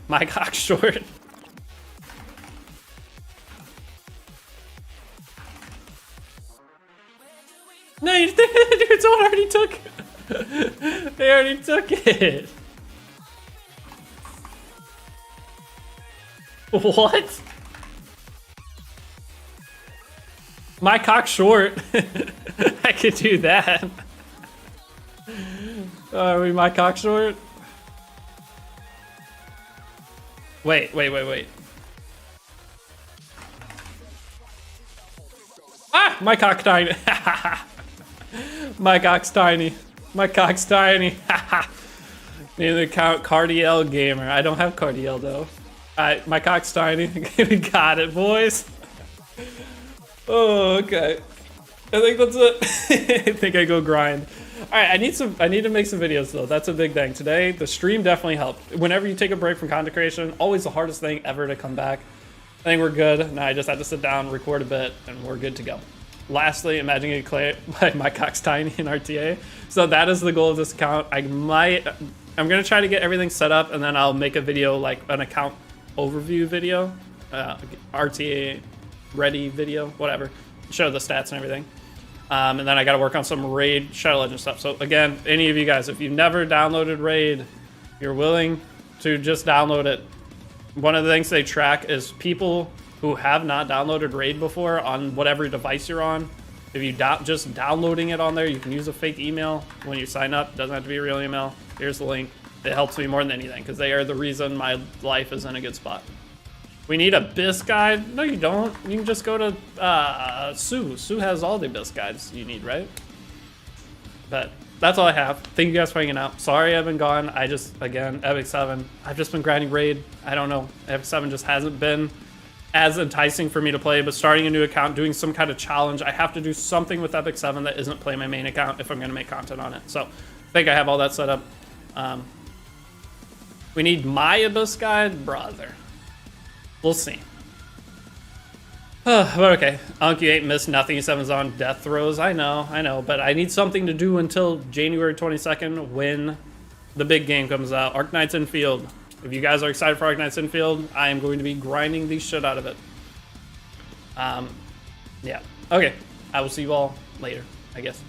My cock short. No, you think dude, someone already took. They already took it. What? My cock short. I could do that. Are we my cock short? Wait. Ah! My cock tiny. My cock's tiny. My cock's tiny. Need to count Cardiel Gamer. I don't have Cardiel though. Alright, my cock's tiny. We got it, boys. Oh, okay. I think that's it. I think I go grind. Alright, I need to make some videos though. That's a big thing. Today, the stream definitely helped. Whenever you take a break from content creation, always the hardest thing ever to come back. I think we're good. Now I just have to sit down, record a bit, and we're good to go. Lastly, imagine getting cleared by my cock's tiny in RTA. So that is the goal of this account. I'm gonna try to get everything set up, and then I'll make a video, like an account overview video, RTA ready video, whatever. Show the stats and everything. And then I gotta work on some Raid Shadow Legend stuff. So again, any of you guys, if you've never downloaded Raid, you're willing to just download it. One of the things they track is people who have not downloaded Raid before on whatever device you're on. If you just downloading it on there, you can use a fake email when you sign up. It doesn't have to be a real email. Here's the link. It helps me more than anything because they are the reason my life is in a good spot. We need a BIS guide? No, you don't. You can just go to Sue. Sue has all the BIS guides you need, right? But that's all I have. Thank you guys for hanging out. Sorry I've been gone. I just, again, Epic 7. I've just been grinding Raid. I don't know. Epic 7 just hasn't been as enticing for me to play, but starting a new account, doing some kind of challenge, I have to do something with Epic 7 that isn't play my main account if I'm going to make content on it. So I think I have all that set up. We need my Abyss guide? Brother. We'll see. But okay, Anki 8 missed nothing. 7's on death throws. I know, but I need something to do until January 22nd when the big game comes out. Arknight's in field. If you guys are excited for Arknight's in field, I am going to be grinding the shit out of it. Yeah. Okay. I will see you all later, I guess.